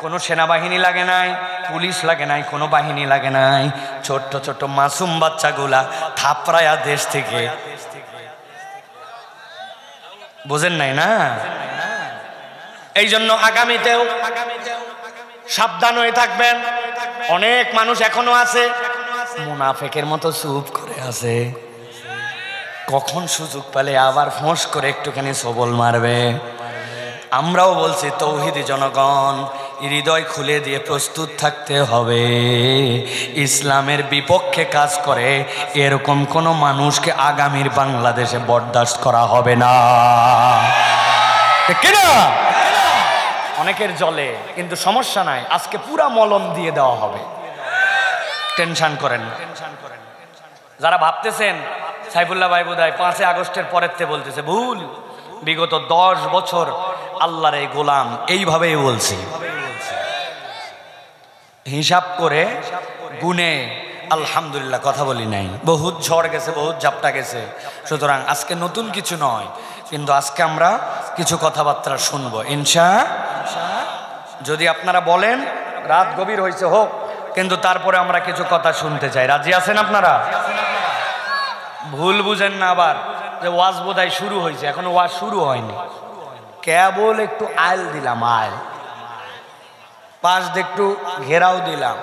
কোনো সেনাবাহিনী লাগে নাই, পুলিশ লাগে নাই, কোনো বাহিনী লাগে নাই, ছোট্ট ছোট্ট মাসুম বাচ্চাগুলা থাপড়ায়া দেশ থেকে, বুঝেন নাই না? এই জন্য আগামীতেও সাবধান হয়ে থাকবেন। অনেক মানুষ এখনো আছে মুনাফেকের মতো চুপ করে আছে, কখন সুযোগ পেলে আবার ফোঁস করে একটুখানি সবল মারবে। আমরাও বলছি তৌহিদি জনগণ, হৃদয় খুলে দিয়ে প্রস্তুত থাকতে হবে। ইসলামের বিপক্ষে কাজ করে এরকম কোনো মানুষকে আগামীর বাংলাদেশে বরদাস্ত করা হবে না, ঠিক না? অনেকের জলে কিন্তু সমস্যা নাই, আজকে পুরা মলম দিয়ে দেওয়া হবে, টেনশন করেন। যারা ভাবতেছেন সাইফুল্লাহ ভাই বোধহয় 5 আগস্টের পরেতে বলতেছে, ভুল। বিগত 10 বছর আল্লাহর এই গোলাম এইভাবেই বলছি, হিসাব করে গুনে আলহামদুলিল্লাহ কথা বলি নাই। বহুত ঝড় গেছে, বহুত ঝাপটা গেছে। সুতরাং আজকে নতুন কিছু নয়, কিন্তু আজকে আমরা কিছু কথাবার্তা শুনবো ইনশাআল্লাহ। যদি আপনারা বলেন রাত গভীর হয়েছে হোক, কিন্তু তারপরে আমরা কিছু কথা শুনতে চাই। রাজি আছেন আপনারা? ভুল বুঝেন না আবার যে ওয়াজ বোধহয় শুরু হয়েছে, এখনো ওয়াজ শুরু হয়নি, কেবল একটু আইল দিলাম, আইল পাশ দিয়ে একটু ঘেরাও দিলাম,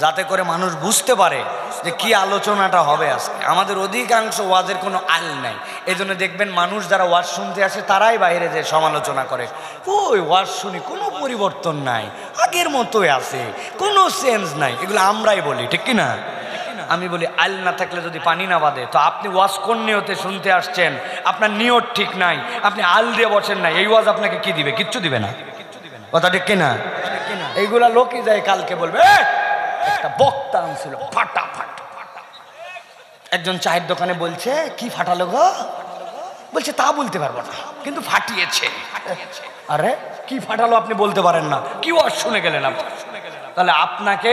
যাতে করে মানুষ বুঝতে পারে যে কি আলোচনাটা হবে আজকে। আমাদের অধিকাংশ ওয়াজের কোনো আইল নাই, এই জন্য দেখবেন মানুষ যারা ওয়াজ শুনতে আসে তারাই বাইরে যে সমালোচনা করে, ওই ওয়াজ শুনি কোনো পরিবর্তন নাই, আগের মতোই আছে, কোনো চেঞ্জ নাই। এগুলো আমরাই বলি, ঠিক কি না? আমি বলি আইল না থাকলে যদি পানি না বাঁধে, তো আপনি ওয়াজ কোন নিয়তে শুনতে আসছেন? আপনার নিয়ত ঠিক নাই, আপনি আইল দিয়ে বসেন নাই, এই ওয়াজ আপনাকে কি দিবে? কিচ্ছু দিবে না, কথা ঠিক কিনা? এইগুলা লোকই যায় কালকে বলবে একটা বক্তা আনছিল ফাটা ফাটা, একজন চায়ের দোকানে বলছে কি ফাটালো গো, বলছে তা বলতে পারবো না, কিন্তু ফাটিয়েছে। আরে কি ফাটালো আপনি বলতে পারেন না, কি ওয়াজ শুনে গেলেন আপনি? তাহলে আপনাকে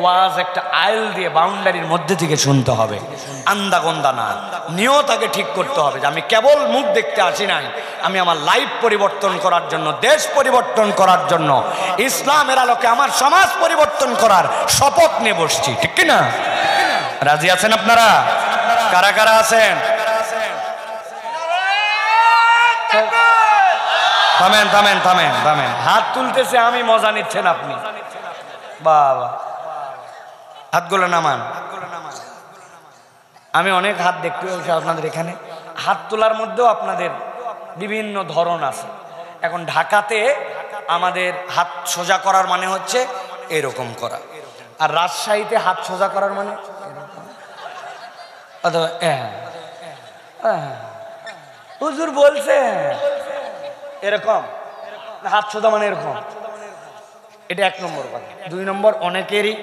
ওয়াজ একটা আইল দিয়ে বাউন্ডারির মধ্যে থেকে শুনতে হবে, আন্দাগন্দা না। নিয়ত আগে ঠিক করতে হবে যে আমি কেবল মুখ দেখতে আসি নাই, আমি আমার লাইফ পরিবর্তন করার জন্য, দেশ পরিবর্তন করার জন্য, ইসলামের আলোকে আমার সমাজ পরিবর্তন করার শপথ নিয়ে বসছি, ঠিক কি না? রাজি আছেন আপনারা? কারা কারা আছেন? থামেন থামেন থামেন থামেন, হাত তুলতেছে আমি, মজা নিচ্ছেন আপনি, বাবা হাতগুলো নামান। আমি অনেক হাত দেখতে হয়েছে আপনাদের এখানে, হাত তোলার মধ্যেও আপনাদের বিভিন্ন ধরন আছে। এখন ঢাকাতে আমাদের হাত সোজা করার মানে হচ্ছে এরকম করা, আর রাজশাহীতে হাত সোজা করার মানে অথবা হুজুর বলছে এরকম, হাত সোজা মানে এরকম। এটা 1 নম্বর কথা। 2 নম্বর, অনেকেরই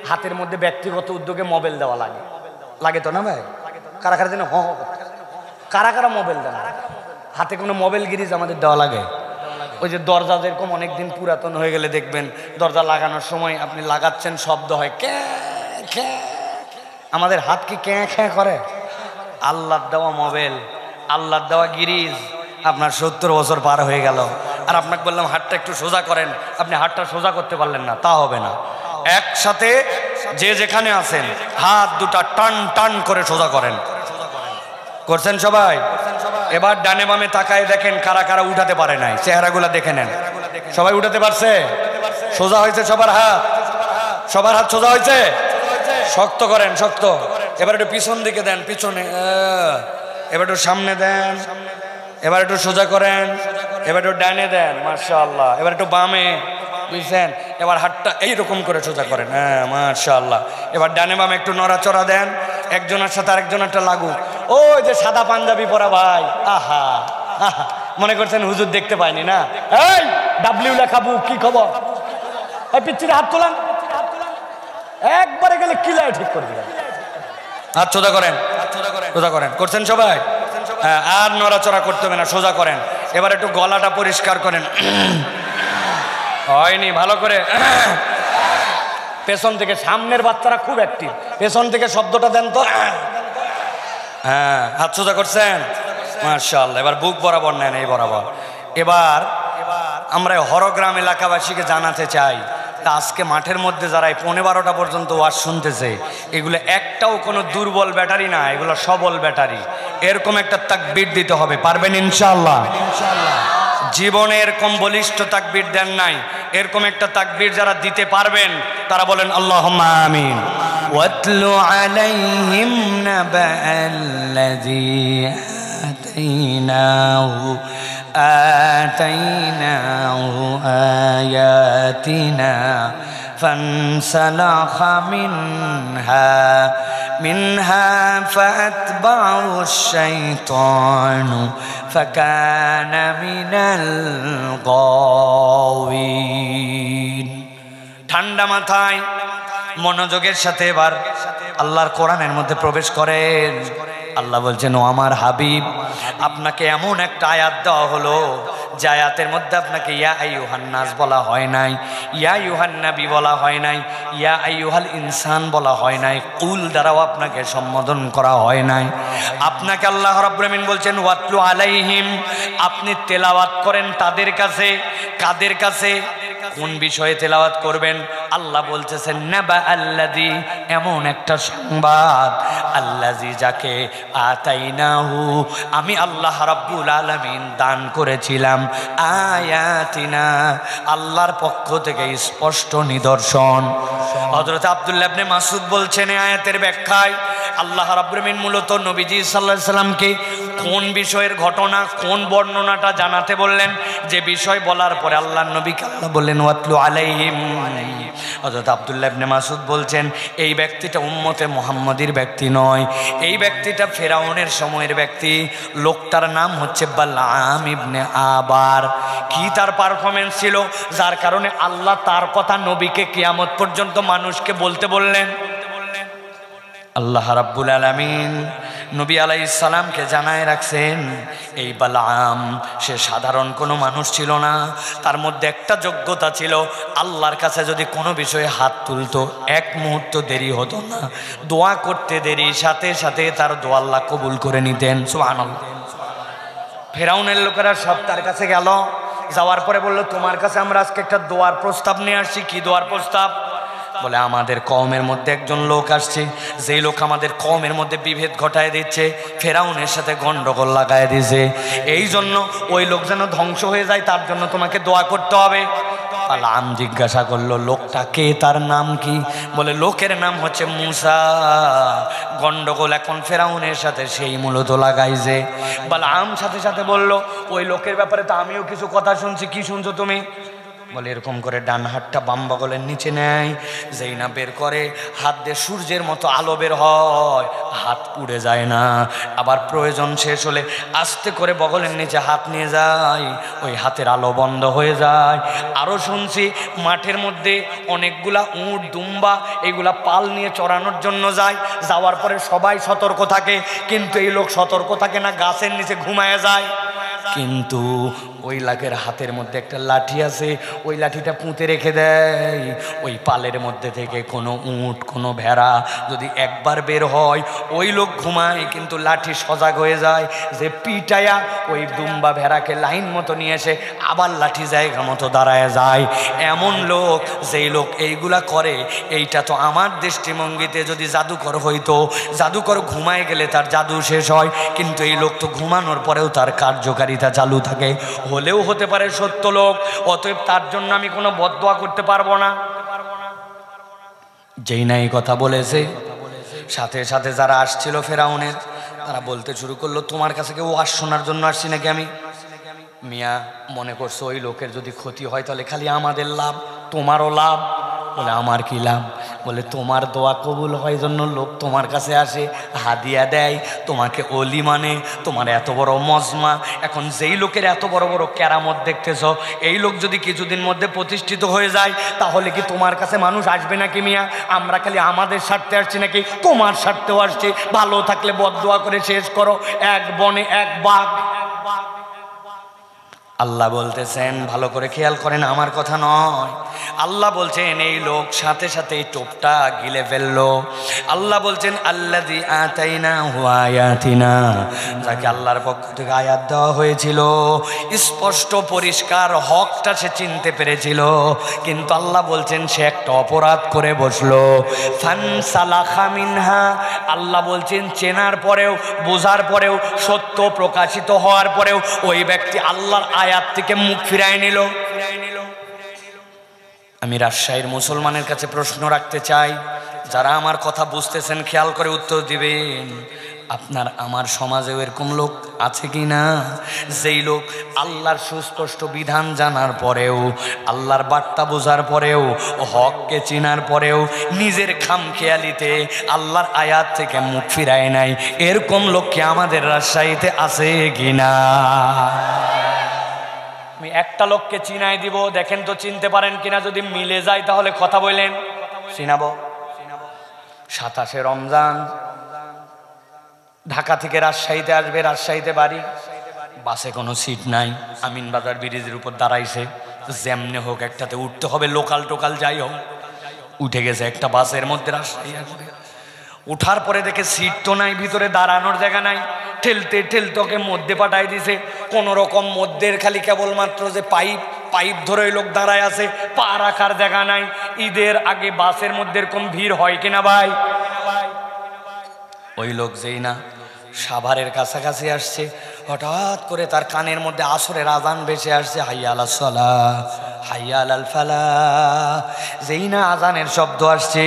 হাতের মধ্যে ব্যক্তিগত উদ্যোগে মোবাইল দেওয়া লাগে, লাগে তো না ভাই? কারা কারা যেন কারা কারা মোবাইল দেন হাতে? কোনো মোবাইল গিরিজ আমাদের দেওয়া লাগে? ওই যে দরজা যেরকম অনেকদিন পুরাতন হয়ে গেলে দেখবেন দরজা লাগানোর সময় আপনি লাগাচ্ছেন, শব্দ হয় ক্যাঁ খ্যাঁ, আমাদের হাত কি ক্যাঁ খ্যাঁ করে? আল্লাহর দেওয়া মোবাইল, আল্লাহর দেওয়া গিরিজ, আপনার 70 বছর পার হয়ে গেল, আর আপনাকে বললাম হাতটা একটু সোজা করেন, আপনি হাতটা সোজা করতে পারলেন না, তা হবে না। একসাথে যে যেখানে আছেন হাত দুটা টান টান করে সোজা করেন। করছেন সবাই? এবার ডানে বামে তাকায় দেখেন কারা কারা উঠাতে পারে নাই, চেহারাগুলা দেখে নেন। সবাই উঠাতে পারছে? সোজা হয়েছে সবার হাত? সবার হাত সোজা হয়েছে? শক্ত করেন, শক্ত। এবার একটু পিছন দিকে দেন, পিছনে, এবার একটু সামনে দেন, এবার একটু সোজা করেন, এবার একটু ডানে দেন, মাশাআল্লাহ। এবার একটু বামে, বুঝছেন? এবার হাতটা এইরকম করে সোজা করেন, হ্যাঁ মাশাআল্লাহ। এবার ডানে বামে একটু নড়াচড়া দেন, একজনের সাথে আরেকজনেরটা লাগুক। ওই যে সাদা পাঞ্জাবি পরা ভাই, আহা আহা, মনে করছেন হুজুর দেখতে পাইনি না? এই ডাব্লিউ লেখাবু, কি খবর? এই পিচ্ছিরে হাত তোলান, একবারে গেলে কিলায় ঠিক করে দিলেন। হাত সোজা করেন, সোজা করেন। করছেন সবাই? হ্যাঁ, আর নড়াচড়া করতে হবে না, সোজা করেন। এবার একটু গলাটা পরিষ্কার করেন, হয়নি ভালো করে। পেছন থেকে, সামনের বাচ্চারা খুব অ্যাক্টিভ, পেছন থেকে শব্দটা দেন তো। হ্যাঁ, হাত সোজা করছেন, মাশাআল্লাহ। এবার বুক বরাবর নেন, এই বরাবর। এবার আমরা হরগ্রাম এলাকাবাসীকে জানাতে চাই, তা আজকে মাঠের মধ্যে যারা 11-12টা পর্যন্ত ওয়াজ শুনতেছে, এগুলো একটাও কোনো দুর্বল ব্যাটারি না, এগুলো সবল ব্যাটারি। এরকম একটা তাকবীর দিতে হবে, পারবেন ইনশাআল্লাহ? জীবনে এরকম বলিষ্ঠ তাকবীর দেন নাই, এরকম একটা তাকবীর যারা দিতে পারবেন তারা বলেন আল্লাহুম্মা আমিন। ওয়াতলু আলাইহিম নাবাআল্লাযী আতাইনাহু আয়াতিনা فانسلخ منها فأتبعه الشيطان فكان من الغاوين। ঠান্ডা মাথায় মনোযোগের সাথে এবার আল্লাহর কোরআনের মধ্যে প্রবেশ করেন। আল্লাহ বলছেন, ও আমার হাবিব, আপনাকে এমন একটা আয়াত দেওয়া হলো যে আয়াতের মধ্যে আপনাকে ইয়া আইয়ুহান নাস বলা হয় নাই, ইয়া আইয়ুহান নবী বলা হয় নাই, ইয়া আইয়ুহাল ইনসান বলা হয় নাই, কুল দ্বারাও আপনাকে সম্বোধন করা হয় নাই। আপনাকে আল্লাহ রাব্বুল আমিন বলছেন ওয়াতলু আলাইহিম, আপনি তেলাওয়াত করেন তাদের কাছে। কাদের কাছে? কোন বিষয়ে তেলাওয়াত করবেন? আল্লাহ বলতেছেন নাবা আল্লাযী, এমন একটা সংবাদ, আল্লাযী যাকে আতাইনাহু, আমি আল্লাহ রাব্বুল আলামিন দান করেছিলাম, আয়াতিনা, আল্লাহর পক্ষ থেকে স্পষ্ট নিদর্শন। হযরত আব্দুল্লাহ ইবনে মাসউদ বলছেন এই আয়াতের ব্যাখ্যায় আল্লাহ রাব্বুল আমিন মূলত নবীজি সাল্লাল্লাহু আলাইহি সাল্লামকে কোন বিষয়ের ঘটনা, কোন বর্ণনাটা জানাতে বললেন, যে বিষয় বলার পরে আল্লাহর নবীকে আল্লাহ বললেন ওয়াতলু আলাইহিম। হযরত আব্দুল্লাহ ইবনে মাসউদ বলছেন এই ব্যক্তিটা উম্মতে মুহাম্মাদির ব্যক্তি নয়, এই ব্যক্তিটা ফেরাউনের সময়ের ব্যক্তি। লোকটার নাম হচ্ছে বালআম ইবনে আবার। কি তার পারফরমেন্স ছিল যার কারণে আল্লাহ তার কথা নবীকে কিয়ামত পর্যন্ত মানুষকে বলতে বললেন? আল্লাহ রাব্বুল আলামিন নবী আলাইহিস সালামকে জানায় রাখছেন এই বালআম সে সাধারণ কোনো মানুষ ছিল না, তার মধ্যে একটা যোগ্যতা ছিল, আল্লাহর কাছে যদি কোনো বিষয়ে হাত তুলতো এক মুহূর্ত দেরি হতো না, দোয়া করতে দেরি, সাথে সাথে তার দোয়া আল্লাহ কবুল করে নিতেন। সুবহানাল্লাহ। ফেরাউনের লোকেরা সব তার কাছে গেল, যাওয়ার পরে বলল তোমার কাছে আমরা আজকে একটা দোয়ার প্রস্তাব নিয়ে আসছি। কি দোয়ার প্রস্তাব? বলে আমাদের কওমের মধ্যে একজন লোক আসছে, যেই লোক আমাদের কওমের মধ্যে বিভেদ ঘটায় দিচ্ছে, ফেরাউনের সাথে গন্ডগোল লাগায় দিয়েছে, এই জন্য ওই লোক যেন ধ্বংস হয়ে যায় তার জন্য তোমাকে দোয়া করতে হবে। বালআম জিজ্ঞাসা করলো লোকটা কে, তার নাম কি? বলে লোকের নাম হচ্ছে মূসা। গন্ডগোল এখন ফেরাউনের সাথে সেই মূলত লাগাইছে। বালআম সাথে সাথে বলল ওই লোকের ব্যাপারে তো আমিও কিছু কথা শুনছি। কি শুনছো তুমি? বলে এরকম করে ডান হাতটা বাম বগলের নিচে নেয়, যেই না বের করে হাত দিয়ে সূর্যের মতো আলো বের হয়, হাত পুড়ে যায় না। আবার প্রয়োজন শেষ হলে আস্তে করে বগলের নিচে হাত নিয়ে যায়, ওই হাতের আলো বন্ধ হয়ে যায়। আরও শুনছি মাঠের মধ্যে অনেকগুলা উট দুম্বা এগুলা পাল নিয়ে চড়ানোর জন্য যায়, যাওয়ার পরে সবাই সতর্ক থাকে, কিন্তু এই লোক সতর্ক থাকে না, গাছের নিচে ঘুমায় যায়। কিন্তু ওই লাখের হাতের মধ্যে একটা লাঠি আছে, ওই লাঠিটা পুঁতে রেখে দেয়। ওই পালের মধ্যে থেকে কোনো উট কোনো ভেড়া যদি একবার বের হয়, ওই লোক ঘুমায় কিন্তু লাঠি সজাগ হয়ে যায় যে পিটায়া ওই দুম্বা ভেড়াকে লাইন মতো নিয়ে এসে আবার লাঠি জায়গা মতো দাঁড়ায় যায়। এমন লোক, যেই লোক এইগুলা করে, এইটা তো আমার দৃষ্টিভঙ্গিতে যদি জাদুকর হইতো, জাদুকর ঘুমায় গেলে তার জাদু শেষ হয়, কিন্তু এই লোক তো ঘুমানোর পরেও তার কার্যকারিতা চালু থাকে। হলেও হতে পারে সত্য লোক, অতএব তার জন্য আমি কোনো বদদোয়া করতে পারবো না। যেই না এই কথা বলেছে, সাথে সাথে যারা আসছিল ফেরাউনের, তারা বলতে শুরু করলো তোমার কাছে কেউ ওয়াজ শোনার জন্য আসছি নাকি আমি? মিয়া মনে করছো ওই লোকের যদি ক্ষতি হয় তাহলে খালি আমাদের লাভ, তোমারও লাভ। বলে আমার কি লাভ? বলে তোমার দোয়া কবুল হয় জন্য লোক তোমার কাছে আসে, হাদিয়া দেয়, তোমাকে অলি মানে, তোমার এত বড় মজমা। এখন যেই লোকের এত বড় বড় কেরামত দেখতেছ, এই লোক যদি কিছুদিন মধ্যে প্রতিষ্ঠিত হয়ে যায় তাহলে কি তোমার কাছে মানুষ আসবে নাকি মিয়া? আমরা খালি আমাদের স্বার্থে আসছি নাকি তোমার স্বার্থেও আসছি? ভালো থাকলে বদদোয়া করে শেষ করো, এক বনে এক বাঘ। আল্লাহ বলতেছেন, ভালো করে খেয়াল করেন, আমার কথা নয়, আল্লাহ বলছেন এই লোক সাথে সাথে এই টোপটা গিলে ফেললো। আল্লাহ বলছেন আল্লাযী আতাইনাহু আয়াতিনা, যাকে আল্লাহর পক্ষ থেকে আয়াত দেওয়া হয়েছিল, স্পষ্ট পরিষ্কার হকটা সে চিনতে পেরেছিল, কিন্তু আল্লাহ বলছেন সে একটা অপরাধ করে বসলো। ফানসালাখা মিনহা, আল্লাহ বলছেন চেনার পরেও, বোঝার পরেও, সত্য প্রকাশিত হওয়ার পরেও ওই ব্যক্তি আল্লাহর আয়াত থেকে মুখ ফিরায় নিল। আমি রাজশাহীর মুসলমানের কাছে প্রশ্ন রাখতে চাই, যারা আমার কথা বুঝতেছেন খেয়াল করে উত্তর দিবেন, আপনার আমার সমাজেও এরকম লোক আছে কি না, যেই লোক আল্লাহর সুস্পষ্ট বিধান জানার পরেও, আল্লাহর বার্তা বোঝার পরেও, হককে চিনার পরেও নিজের খামখেয়ালিতে আল্লাহর আয়াত থেকে মুখ ফিরায় নাই? এরকম লোক কি আমাদের রাজশাহীতে আছে কি না? আমি একটা লোককে চিনাই দিব, দেখেন তো চিনতে পারেন কিনা, যদি মিলে যায় তাহলে কথা বললেন, চিনাবো। 27শে রমজান ঢাকা থেকে রাজশাহীতে আসবে, রাজশাহীতে বাড়ি, বাসে কোনো সিট নাই, আমিনবাজার ব্রিজের উপর দাঁড়াইছে, যেমনে হোক একটাতে উঠতে হবে, লোকাল টোকাল যাই হোক, উঠে গেছে একটা বাসের মধ্যে রাজশাহী আসবে। উঠার পরে দেখে সিট তো নাই, ভিতরে দাঁড়ানোর জায়গা নাই, ঠেলতে ঠেলতে ওকে মধ্যে পাঠাই দিছে, কোনো রকম মধ্যের খালি কেবলমাত্র যে পাইপ ধরে ওই লোক দাঁড়ায় আছে, পা রাখার জায়গা নাই। ঈদের আগে বাসের মধ্যে এরকম ভিড় হয় কিনা ভাই? ওই লোক যেই না সাভারের কাছাকাছি আসছে, হঠাৎ করে তার কানের মধ্যে আসরের আজান ভেসে আসছে, হাইয়া আলাস সালাহ, হাইয়া আলাল ফালাহ। যেই না আজানের শব্দ আসছে,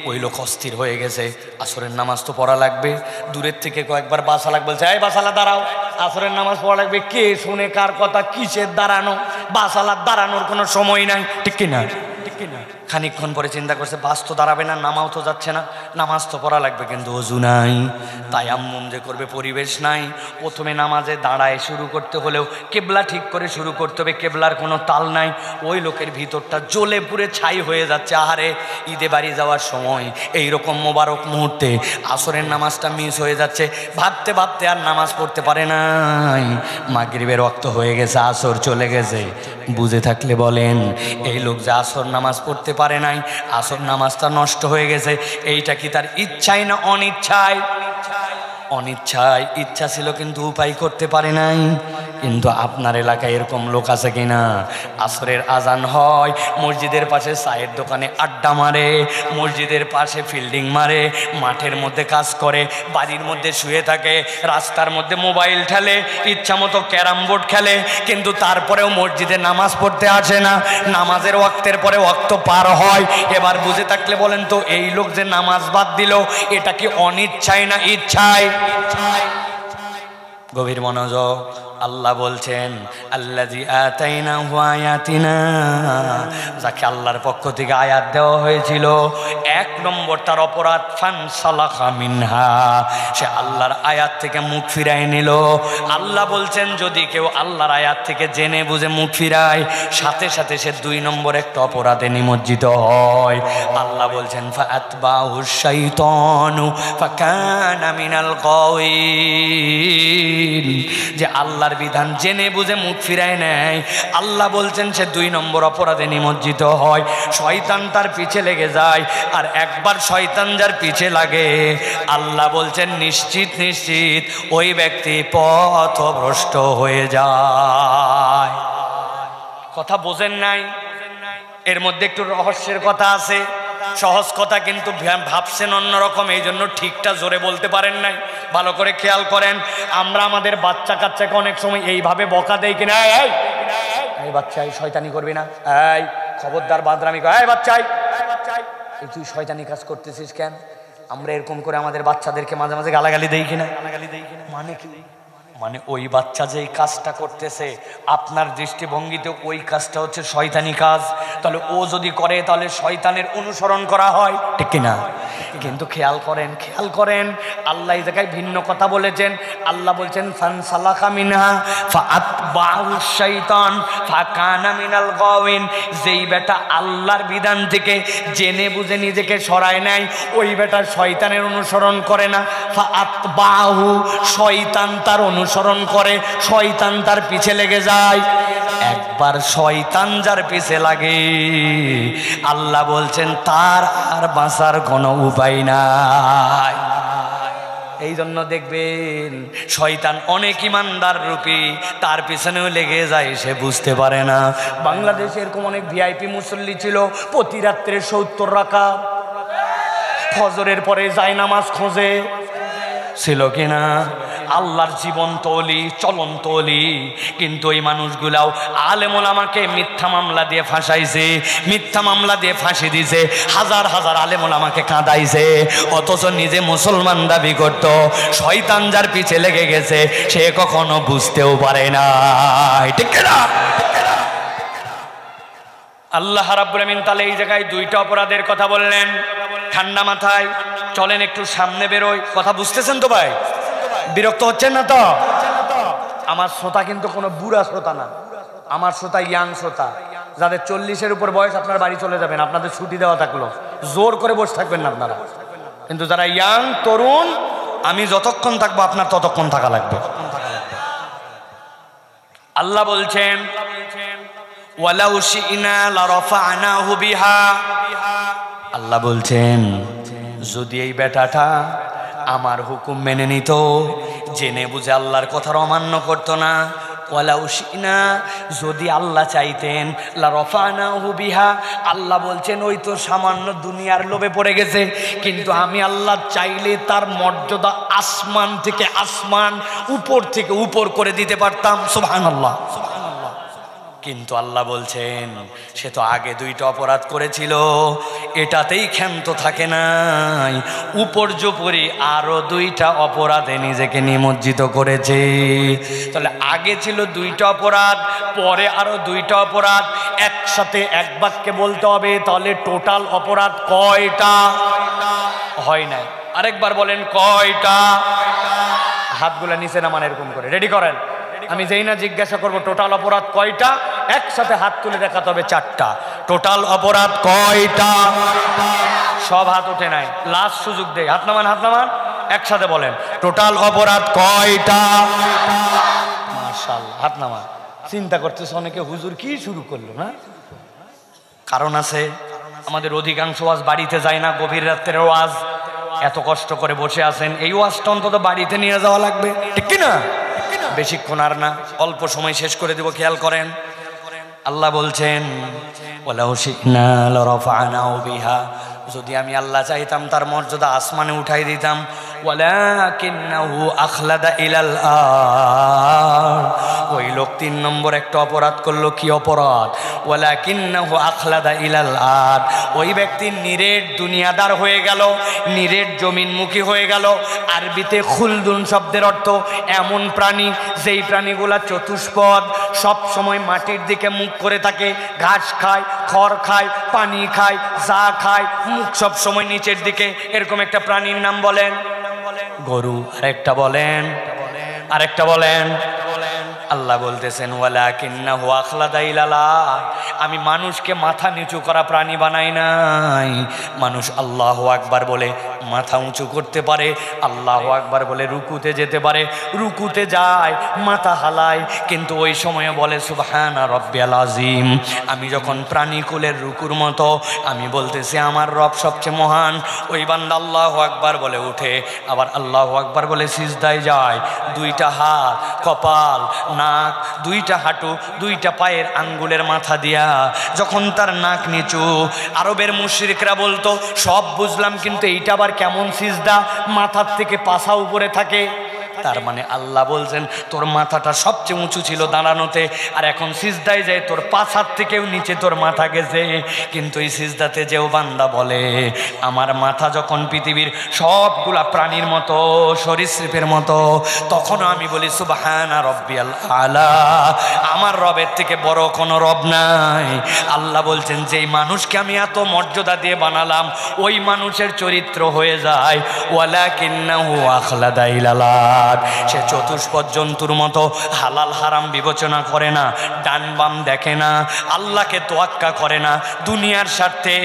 ওই লোক অস্থির হয়ে গেছে, আসরের নামাজ তো পড়া লাগবে। দূরের থেকে কয়েকবার বাসালাক বলছে, এই বাসালা দাঁড়াও, আসরের নামাজ পড়া লাগবে। কে শুনে কার কথা, কিসের দাঁড়ানো, বাসালার দাঁড়ানোর কোনো সময় নাই, ঠিক কিনা? ঠিক কিনা? খানিকক্ষণ পরে চিন্তা করছে, বাস তো দাঁড়াবে না, নামাও তো যাচ্ছে না, নামাজ তো পড়া লাগবে, কিন্তু অজু নাই, তায়াম্মুম যে করবে পরিবেশ নাই। প্রথমে নামাজে দাঁড়ায় শুরু করতে হলেও কেবলা ঠিক করে শুরু করতে হবে, কেবলার কোনো তাল নাই। ওই লোকের ভিতরটা জ্বলে পুড়ে ছাই হয়ে যাচ্ছে। আহারে, ঈদে বাড়ি যাওয়ার সময় এইরকম মোবারক মুহূর্তে আসরের নামাজটা মিস হয়ে যাচ্ছে, ভাবতে ভাবতে আর নামাজ পড়তে পারে নাই। মাগরিবের ওয়াক্ত হয়ে গেছে, আসর চলে গেছে। বুঝে থাকলে বলেন, এই লোক যে আসর নামাজ পড়তে পারে নাই, আসর নামাজটা নষ্ট হয়ে গেছে, এইটা কি তার ইচ্ছাই না অনিচ্ছায়? অনিচ্ছায়, ইচ্ছা ছিল কিন্তু উপায় করতে পারে নাই। কিন্তু আপনার এলাকায় এরকম লোক আছে কিনা? আসরের আজান হয়, মসজিদের পাশে চায়ের দোকানে আড্ডা মারে, মসজিদের পাশে ফিল্ডিং মারে, মাঠের মধ্যে কাজ করে, বাড়ির মধ্যে শুয়ে থাকে, রাস্তার মধ্যে মোবাইল ঠেলে, ইচ্ছা মতো ক্যারাম বোর্ড খেলে, কিন্তু তারপরেও মসজিদে নামাজ পড়তে আসে না। নামাজের ওয়াক্তের পরে ওয়াক্ত পার হয়। এবার বুঝে থাকলে বলেন তো, এই লোক যে নামাজ বাদ দিল, এটা কি অনিচ্ছায় না ইচ্ছায়? গভীর মনোযোগ। আল্লাহ বলছেন আল্লাযী আতাইনাহু আয়াতিনা, যাকে আল্লাহর পক্ষ থেকে আয়াত দেওয়া হয়েছিল, 1 নম্বর তার অপরাধ ফানসালাখা মিনহা, সে আল্লাহর আয়াত থেকে মুখ ফিরায় নিল। আল্লাহ বলছেন যদি কেউ আল্লাহর আয়াত থেকে জেনে বুঝে মুখ ফিরায়, সাথে সাথে সে 2 নম্বর একটা অপরাধে নিমজ্জিত হয়। আল্লাহ বলছেন ফাআতবাহুশ শাইতানু ফাকানা মিনাল গাওয়িন, যে আল্লাহ বিধান জেনে বুঝে মুখ ফিরায় নেয়, আল্লাহ বলছেন সে 2 নম্বর অপরাধে নিমজ্জিত হয়। শয়তান তার পিছে লেগে যায়, আর একবার শয়তান যার পিছে লাগে, আল্লাহ বলছেন নিশ্চিত নিশ্চিত ওই ব্যক্তি পথভ্রষ্ট হয়ে যায়। কথা বোঝেন নাই? এর মধ্যে একটু রহস্যের কথা আছে, সহজ কথা কিন্তু ভাবছেন অন্যরকম, এই জন্য ঠিকটা জোরে বলতে পারেন নাই। ভালো করে খেয়াল করেন, আমরা আমাদের বাচ্চা কাচ্চাকে অনেক সময় এইভাবে বকা দেই কিনা, এই বাচ্চা এই শয়তানি করবি না, এই খবরদার বাদরামি কর, এই বাচ্চা এই তুই শয়তানি কাজ করতেছিস কেন? আমরা এরকম করে আমাদের বাচ্চাদেরকে মাঝে মাঝে গালাগালি দেই কিনা? মানে কি? মানে ওই বাচ্চা যেই কাজটা করতেছে, আপনার দৃষ্টিভঙ্গিতে ওই কাজটা হচ্ছে শয়তানি কাজ, তাহলে ও যদি করে তাহলে শয়তানের অনুসরণ করা হয়, ঠিক কিনা? কিন্তু খেয়াল করেন আল্লাহ এই জায়গায় ভিন্ন কথা বলেছেন। আল্লাহ বলছেন ফানসালাখা মিনহা ফাআতবাহু শাইতান ফাকানা মিনাল গাওয়িন। যেই বেটা আল্লাহর বিধান থেকে জেনে বুঝে নিজেকে সরায় নেয়, ওই বেটা শয়তানের অনুসরণ করে না। ফাআতবাহু, শয়তান তার অনুসরণ করে, শয়তান তার পিছে লেগে যায়। একবার শয়তান যার পিছে লাগে, আল্লাহ বলছেন তার আর বাঁচার কোনো উপায় নাই। এই জন্য দেখবেন শয়তান অনেক ইমানদার রূপী, তার পিছনেও লেগে যায়, সে বুঝতে পারে না। বাংলাদেশে এরকম অনেক ভিআইপি মুসল্লি ছিল, প্রতি রাত্রে 70 রাকাত ফজরের পরে জায়নামাজ খোঁজে, ছিল কিনা? আল্লাহর জীবন্ত ওলি, চলন্ত ওলি। কিন্তু ওই মানুষগুলাও আলেম ওলামাকে মিথ্যা মামলা দিয়ে ফাঁসাইছে, মিথ্যা মামলা দিয়ে ফাঁসি দিছে, হাজার হাজার আলেম ওলামাকে কাঁদাইছে, অথচ নিজে মুসলমান দাবি করত। শয়তান যার পিছে লেগে গেছে, সে কখনো বুঝতেও পারে না। ঠিক না? আল্লাহ রাব্বুল আমিন তাহলে এই জায়গায় দুইটা অপরাধের কথা বললেন। ঠান্ডা মাথায় চলেন একটু সামনে বেরোই। কথা বুঝতেছেন তো ভাই? বিরক্ত হচ্ছেন না তো? আমার শ্রোতা কিন্তু কোনো বুড়া শ্রোতা না, আমার শ্রোতা ইয়াং শ্রোতা। যাদের 40-এর উপর বয়স, আপনার বাড়ি চলে যাবেন, আপনাদের ছুটি দেওয়া থাকলো, জোর করে বসে থাকবেন না আপনারা। কিন্তু যারা ইয়াং তরুণ, আমি যতক্ষণ থাকবো আপনার ততক্ষণ থাকা লাগবে। আল্লাহ বলছেন ওয়ালাউ শি'না লারাফা'নাহু বিহা। আল্লাহ বলছেন যদি এই বেটাটা আমার হুকুম মেনে নিত, জেনে বুঝে আল্লাহর কথার অমান্য করতো না, ওয়ালাউ শি'না, যদি আল্লাহ চাইতেন, লারাফা'নাহু বিহা, আল্লাহ বলছেন ওই তো সামান্য দুনিয়ার লোভে পড়ে গেছে, কিন্তু আমি আল্লাহ চাইলে তার মর্যাদা আসমান থেকে আসমান, উপর থেকে উপর করে দিতে পারতাম। সুবহানাল্লাহ। কিন্তু আল্লাহ বলছেন সে তো আগে দুইটা অপরাধ করেছিল, এটাতেই ক্ষান্ত থাকে নাই, উপর্যুপরি আরো দুইটা অপরাধে নিজেকে নিমজ্জিত করেছে। তাহলে আগে ছিল দুইটা অপরাধ, পরে আরো দুইটা অপরাধ, একসাথে এক বাক্যে বলতে হবে। তাহলে টোটাল অপরাধ কয়টা? হয় নাই। আরেকবার বলেন কয়টা? হাতগুলা নিচে নামান এরকম করে, রেডি করেন। আমি যেই না জিজ্ঞাসা করবো টোটাল অপরাধ কয়টা, একসাথে হাত তুলে দেখাতে হবে 4টা। টোটাল অপরাধ কয়টা? সব হাত ওঠে নাই, লাস্ট সুযোগ দেয়। হাত নামান, হাত নামান, একসাথে বলেন টোটাল অপরাধ কয়টা? মাশাআল্লাহ, হাত নামান। চিন্তা করতেছে অনেকে, হুজুর কি শুরু করলো না? কারণ আছে, আমাদের অধিকাংশ ওয়াজ বাড়িতে যায় না, গভীর রাত্রের ওয়াজ। এত কষ্ট করে বসে আছেন, এই ওয়াজটা অন্তত বাড়িতে নিয়ে যাওয়া লাগবে, ঠিক কিনা? বেশিক্ষণ আর না, অল্প সময় শেষ করে দেব। খেয়াল করেন, আল্লাহ বলছেন ওয়ালাউ শি'না লারাফা'নাহু বিহা, যদি আমি আল্লাহ চাইতাম তার মর্যাদা আসমানে উঠাই দিতাম। ওয়ালাকিন্নাহু আখলাদা ইলাল আরদ, ওই লোক 3 নম্বর একটা অপরাধ করলো। কি অপরাধ? ওয়ালাকিন্নাহু আখলাদা ইলাল আরদ, ওই ব্যক্তি নিরেট দুনিয়াদার হয়ে গেল, নিরেট জমিনমুখী হয়ে গেল। আরবিতে খুলদুন শব্দের অর্থ এমন প্রাণী যেই প্রাণীগুলা চতুষ্পদ, সব সময় মাটির দিকে মুখ করে থাকে, ঘাস খায়, খড় খায়, পানি খায়, যা খায়, মুখ সব সময় নিচের দিকে। এরকম একটা প্রাণীর নাম বলেন গরু। আরেকটা বলেন, আরেকটা বলেন। আল্লাহ বলতেছেন ওয়ালাকিন্নাহু আখলাদা ইলাল আরদ, আমি মানুষকে মাথা নিচু করা প্রাণী বানাই নাই। মানুষ আল্লাহু আকবার বলে মাথা উঁচু করতে পারে, আল্লাহু আকবার বলে রুকুতে যেতে পারে, রুকুতে যায়, মাথা হালায়, কিন্তু ওই সময়ে বলে সুবহানা রাব্বিয়াল আযীম। আমি যখন প্রাণীকুলের রুকুর মতো, আমি বলতেছি আমার রব সবচেয়ে মহান, ওই বান্দা আল্লাহু আকবার বলে উঠে, আবার আল্লাহু আকবার বলে সিজদায় যায়। 2টা হাত, কপাল, নাক, 2টা হাঁটু, 2টা পায়ের আঙ্গুলের মাথা দিয়া যখন তার নাক নিচু। আরবের মুশরিকরা বলতো সব বুঝলাম, কিন্তু এইটা আবার কেমন সিজদা, মাথার থেকে পাছা উপরে থাকে। তার মানে আল্লাহ বলছেন তোর মাথাটা সবচেয়ে উঁচু ছিল দাঁড়ানোতে, আর এখন সিজদায় যায় তোর পাছার থেকেও নিচে তোর মাথা গেছে। কিন্তু এই সিজদাতে যেও বান্দা বলে আমার মাথা যখন পৃথিবীর সবগুলা প্রাণীর মতো সরীসৃপের মতো, তখনও আমি বলি সুবহানা রব্বিয়াল আলা, আমার রবের থেকে বড় কোনো রব নাই। আল্লাহ বলছেন যেই মানুষকে আমি এত মর্যাদা দিয়ে বানালাম ওই মানুষের চরিত্র হয়ে যায় ওয়ালাকিন্নাহু আখলাদা ইলাল আরদ, সে চতুষ্পদ জন্তুর মতো হালাল হারাম বিবেচনা করে না, ডান বাম দেখে না, আল্লাহকে তোয়াক্কা করে না, দুনিয়ার স্বার্থে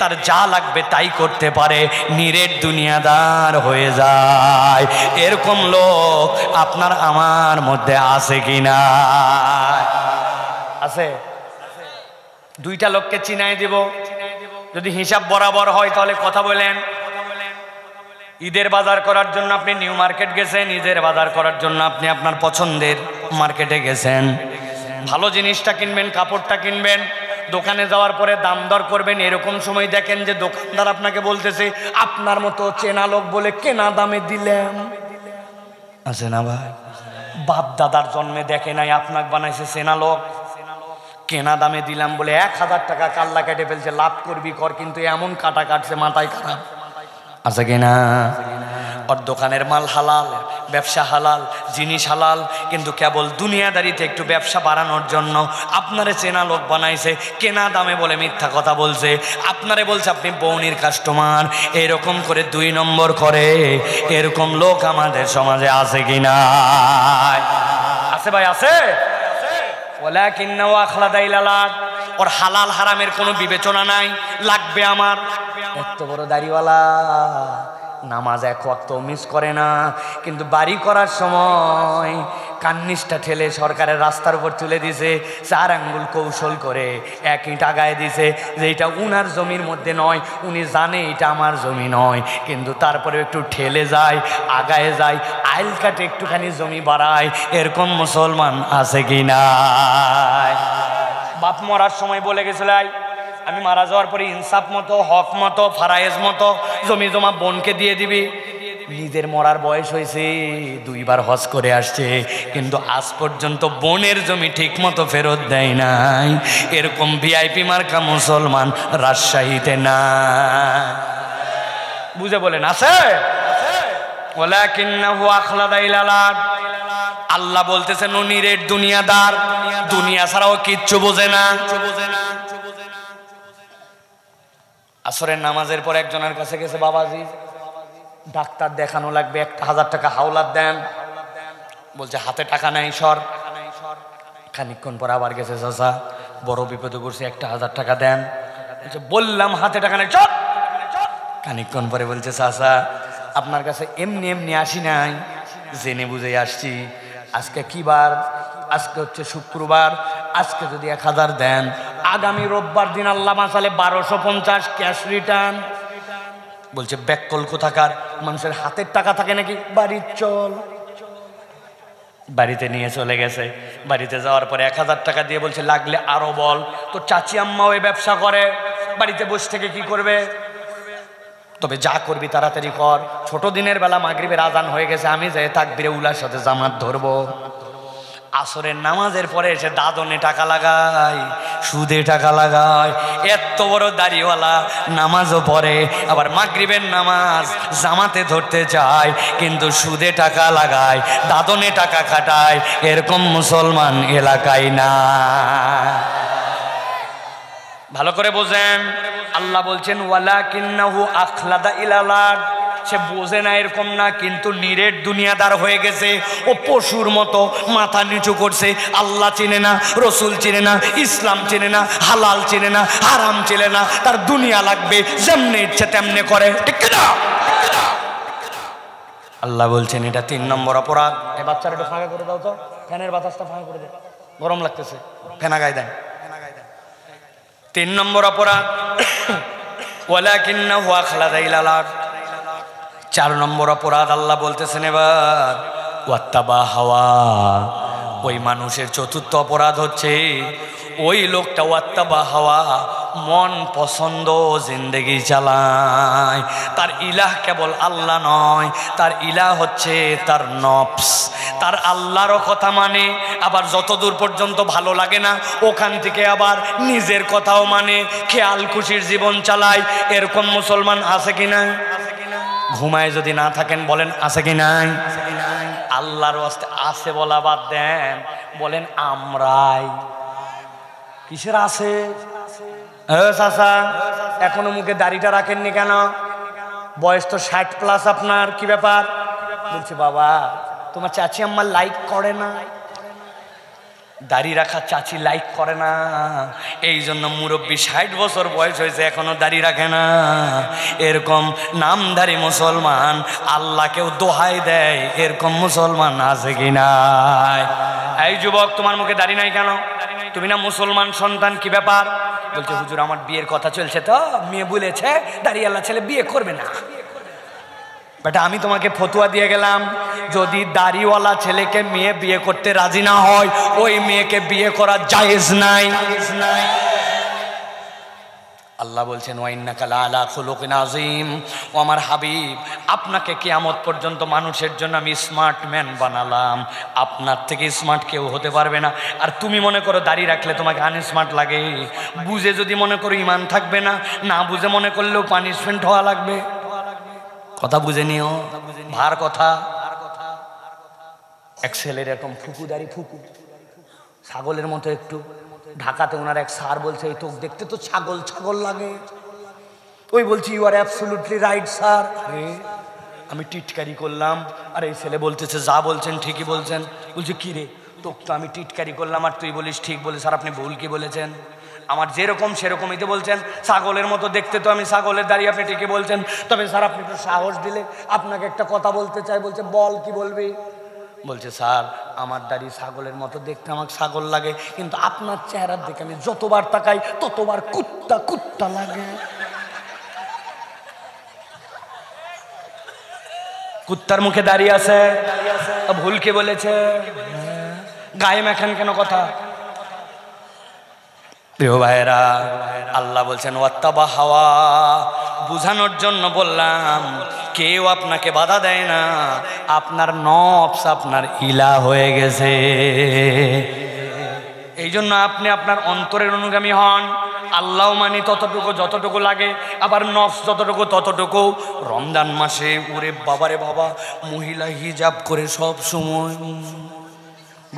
তার যা লাগবে তাই করতে পারে, নিরেট দুনিয়াদার হয়ে যায়। এরকম লোক আপনার আমার মধ্যে আছে কিনা? আছে। দুইটা লোককে চিনাই দিব, যদি হিসাব বরাবর হয় তাহলে কথা বলেন। ঈদের বাজার করার জন্য আপনি নিউ মার্কেট গেছেন, ঈদের বাজার করার জন্য আপনি আপনার পছন্দের মার্কেটে গেছেন, ভালো জিনিসটা কিনবেন, কাপড়টা কিনবেন, দোকানে যাওয়ার পরে দাম দর করবেন। এরকম সময় দেখেন যে দোকানদার আপনাকে বলতেছে আপনার মতো চেনা লোক বলে কেনা দামে দিলেন। আছে না ভাই? বাপ দাদার জন্মে দেখে নাই আপনাকে বানাইছে চেনা লোক, কেনা দামে দিলাম বলে 1000 টাকা কাল্লা কেটে ফেলছে, লাভ করবি কর, কিন্তু এমন কাটা কাটছে মাথায় খারাপ। আছে কিনা? ওর দোকানের মাল হালাল, ব্যবসা হালাল, জিনিস হালাল, কিন্তু কেবল দুনিয়াদারিতে একটু ব্যবসা বাড়ানোর জন্য আপনারে চেনা লোক বানাইছে, কেনা দামে বলে মিথ্যা কথা বলছে, আপনারে বলছে আপনি বৌনির কাস্টমার, এরকম করে 2 নম্বর করে। এরকম লোক আমাদের সমাজে আছে কিনা? আছে ভাই, আছে। ওয়ালাকিন্নাহু আখলাদা ইলাল আরদ, ওর হালাল হারামের কোনো বিবেচনা নাই, লাগবে আমার। এত বড় দাড়িওয়ালা নামাজ এক ওয়াক্ত মিস করে না, কিন্তু বাড়ি করার সময় কান্নিসটা ঠেলে সরকারের রাস্তার উপর তুলে দিছে, 4 আঙ্গুল কৌশল করে 1 ইট আগায় দিছে যে এটা উনার জমির মধ্যে নয়, উনি জানে এটা আমার জমি নয়, কিন্তু তারপরে একটু ঠেলে যায়, আগায় যায়, আইল কাটে একটুখানি জমি বাড়ায়। এরকম মুসলমান আছে কি নাই? বাপ মরার সময় বলে গেছিল আমি মারা যাওয়ার পরে ইনসাফ মতো, হক মতো, ফারায়েজ মতো জমি জমা বোনকে দিয়ে দিবি। নিজের মরার বয়স হয়েছে, 2 বার হজ করে আসছে, কিন্তু আজ পর্যন্ত বোনের জমি ঠিক মতো ফেরত দেয় নাই। এরকম ভিআইপি মার্কা মুসলমান রাজশাহীতে না। বুঝে বলেন আছে? ওয়ালাকিন্নাহু আখলাদা ইলাল আরদ, আল্লাহ বলতেছেন ও নিরেট দুনিয়াদার, দুনিয়া ছাড়াও কিচ্ছু বোঝে না। আসরের নামাজের পর একজনের কাছে গেছে, বাবাজি ডাক্তার দেখানো লাগবে, 1000 টাকা হাওলাত দেন। বলছে হাতে টাকা নাই, সর। খানিকক্ষণ পর আবার গেছে, চাচা বড় বিপদে পড়ছে, 1000 টাকা দেন। বললাম হাতে টাকা নাই, চল। খানিকক্ষণ পরে বলছে চাচা আপনার কাছে এমনি এমনি আসি নাই, জেনে বুঝে আসছি। আজকে কি বার? আজকে হচ্ছে শুক্রবার, আজকে যদি 1000 দেন, আগামী রোববার দিন আল্লাহ মাসালে 1250 ক্যাশ রিটার্ন। বলছে ব্যাককল কোথাকার, মানুষের হাতের টাকা থাকে নাকি? বাড়ি চল। বাড়িতে নিয়ে চলে গেছে। বাড়িতে যাওয়ার পরে 1000 টাকা দিয়ে বলছে লাগলে আরো বল। তো চাচি আম্মাও এই ব্যবসা করে, বাড়িতে বসে থেকে কি করবে? তবে যা করবি তাড়াতাড়ি কর। ছোট দিনের বেলা মাগরিবের আজান হয়ে গেছে, আমি যাই তাকবীরে উলার সাথে জামাত ধরবো। আসরের নামাজের পরে এসে দাদনে টাকা লাগায়, সুদে টাকা লাগায়। এত বড় দাড়িওয়ালা নামাজও পড়ে, আবার মাগরিবের নামাজ জামাতে ধরতে চায়, কিন্তু সুদে টাকা লাগায়, দাদনে টাকা খাটায়। এরকম মুসলমান এলাকায় না। ভালো করে বোঝেন, আল্লাহ বলছেন ওয়ালাকিন্নাহু আখলাদা ইলাল আরদ, সে বোঝে না এরকম না, কিন্তু নিরেট দুনিয়াদার হয়ে গেছে। ও পশুর মতো মাথা নিচু করছে, আল্লাহ চেনে না, রসুল চেনে না, ইসলাম চেনে না, হালাল চেনে না, হারাম চেনে না, তার দুনিয়া লাগবে, যেমনে ইচ্ছে তেমনে করে। ঠিক না? আল্লাহ বলছেন এটা 3 নম্বর অপরাধ। এ বাচ্চারা একটু ফাঁকা করে দাও তো, ফ্যানের বাতাসটা ফাঁকা করে দে, গরম লাগতেছে, ফ্যান আগায় দেন। 3 নম্বর অপরাধ ওয়ালাকিন্নাহু আখলাদা ইলাল আরদ। 4 নম্বর অপরাধ আল্লাহ বলতেছেন এবার ওয়াত্তাবা হাওয়া। ওই মানুষের 4র্থ অপরাধ হচ্ছে ওই লোকটা ওয়াত্তাবা হাওয়া, মন পছন্দ জিন্দেগি চালায়। তার ইলাহ কেবল আল্লাহ নয়, তার ইলাহ হচ্ছে তার নফস। তার আল্লাহরও কথা মানে, আবার যতদূর পর্যন্ত ভালো লাগে না ওখান থেকে আবার নিজের কথাও মানে, খেয়াল খুশির জীবন চালায়। এরকম মুসলমান আছে কি নাই? ঘুমায় যদি না থাকেন বলেন আছে কি নাই? আল্লাহর ওয়াস্তে আছে বলা বাদ দেন, বলেন আমরাই। কিসের আছে? চাচা এখনো মুখে দাড়িটা রাখেননি কেন? বয়স তো 60+ আপনার, কি ব্যাপার? বলছি বাবা তোমার চাচি আম্মা লাইক করে না, দাড়ি রাখা চাচি লাইক করে না, এই জন্য মুরব্বী 60 বছর বয়স হয়েছে এখনো দাড়ি রাখে না। এরকম নামধারী মুসলমান আল্লাহকেও দোহাই দেয়, এরকম মুসলমান আছে কি নাই? এই যুবক তোমার মুখে দাড়ি নাই কেন? তুমি না মুসলমান সন্তান, কি ব্যাপার? বলছে হুজুর আমার বিয়ের কথা চলছে, তো মেয়ে বলেছে দাড়িওয়ালা ছেলে বিয়ে করবে না। বেটা আমি তোমাকে ফতুয়া দিয়ে গেলাম, যদি দাড়িওয়ালা ছেলেকে মেয়ে বিয়ে করতে রাজি না হয় ওই মেয়েকে বিয়ে করা জায়েজ নাই। আল্লাহ বলছেন ওয়াইন্নাকা লাআলা খুলুকিন আযীম। ও আমার হাবিব, আপনাকে কিয়ামত পর্যন্ত মানুষের জন্য আমি স্মার্ট ম্যান বানালাম, আপনার থেকে স্মার্ট কেউ হতে পারবে না। আর তুমি মনে করো দাড়ি রাখলে তোমাকে আনস্মার্ট লাগে, বুঝে যদি মনে করো ইমান থাকবে না, না বুঝে মনে করলেও পানিশমেন্ট হওয়া লাগবে। কথা বুঝে নিও, ভার কথা। এক ছেলের এরকম ফুকু দাড়ি, ফুকু ছাগলের মতো একটু। ঢাকাতে ওনার এক স্যার বলছে এই তো দেখতে তো ছাগল ছাগল লাগে। ওই বলছি you are absolutely right sir. আমি টিটকারি করলাম, আর এই ছেলে বলতেছে যা বলছেন ঠিকই বলছেন। বলছে কি রে, তোকে তো আমি টিটকারি করলাম আর তুই বলিস ঠিক বলে। স্যার আপনি ভুল কি বলেছেন? আমার যেরকম সেরকমই তো বলছেন, ছাগলের মতো দেখতে তো আমি ছাগলের দাড়ি, আপনি ঠিকই বলছেন। তবে স্যার আপনি একটু সাহস দিলে আপনাকে একটা কথা বলতে চাই। বলছে বল, কি বলবি? বলছে স্যার আমার দাড়ি ছাগলের মতো দেখতে, আমাকে ছাগল লাগে, কিন্তু আপনার চেহারার দিকে আমি যতবার তাকাই ততবার কুত্তা কুত্তা লাগে। কুত্তার মুখে দাঁড়িয়ে আছে, ভুল কে বলেছে? গায়ে মেখান কেন কথা? প্রিয় ভাইরা, আল্লাহ বলছেন ওয়াত্তাবা হাওয়া, বুঝানোর জন্য বললাম। কেউ আপনাকে বাধা দেয় না, আপনার নফস আপনার ইলা হয়ে গেছে। এই জন্য আপনি আপনার অন্তরের অনুগামী হন। আল্লাহ মানি ততটুকু যতটুকু লাগে, আবার নফস যতটুকু ততটুকু। রমজান মাসে ওরে বাবারে বাবা, মহিলা হিজাব করে সব সময়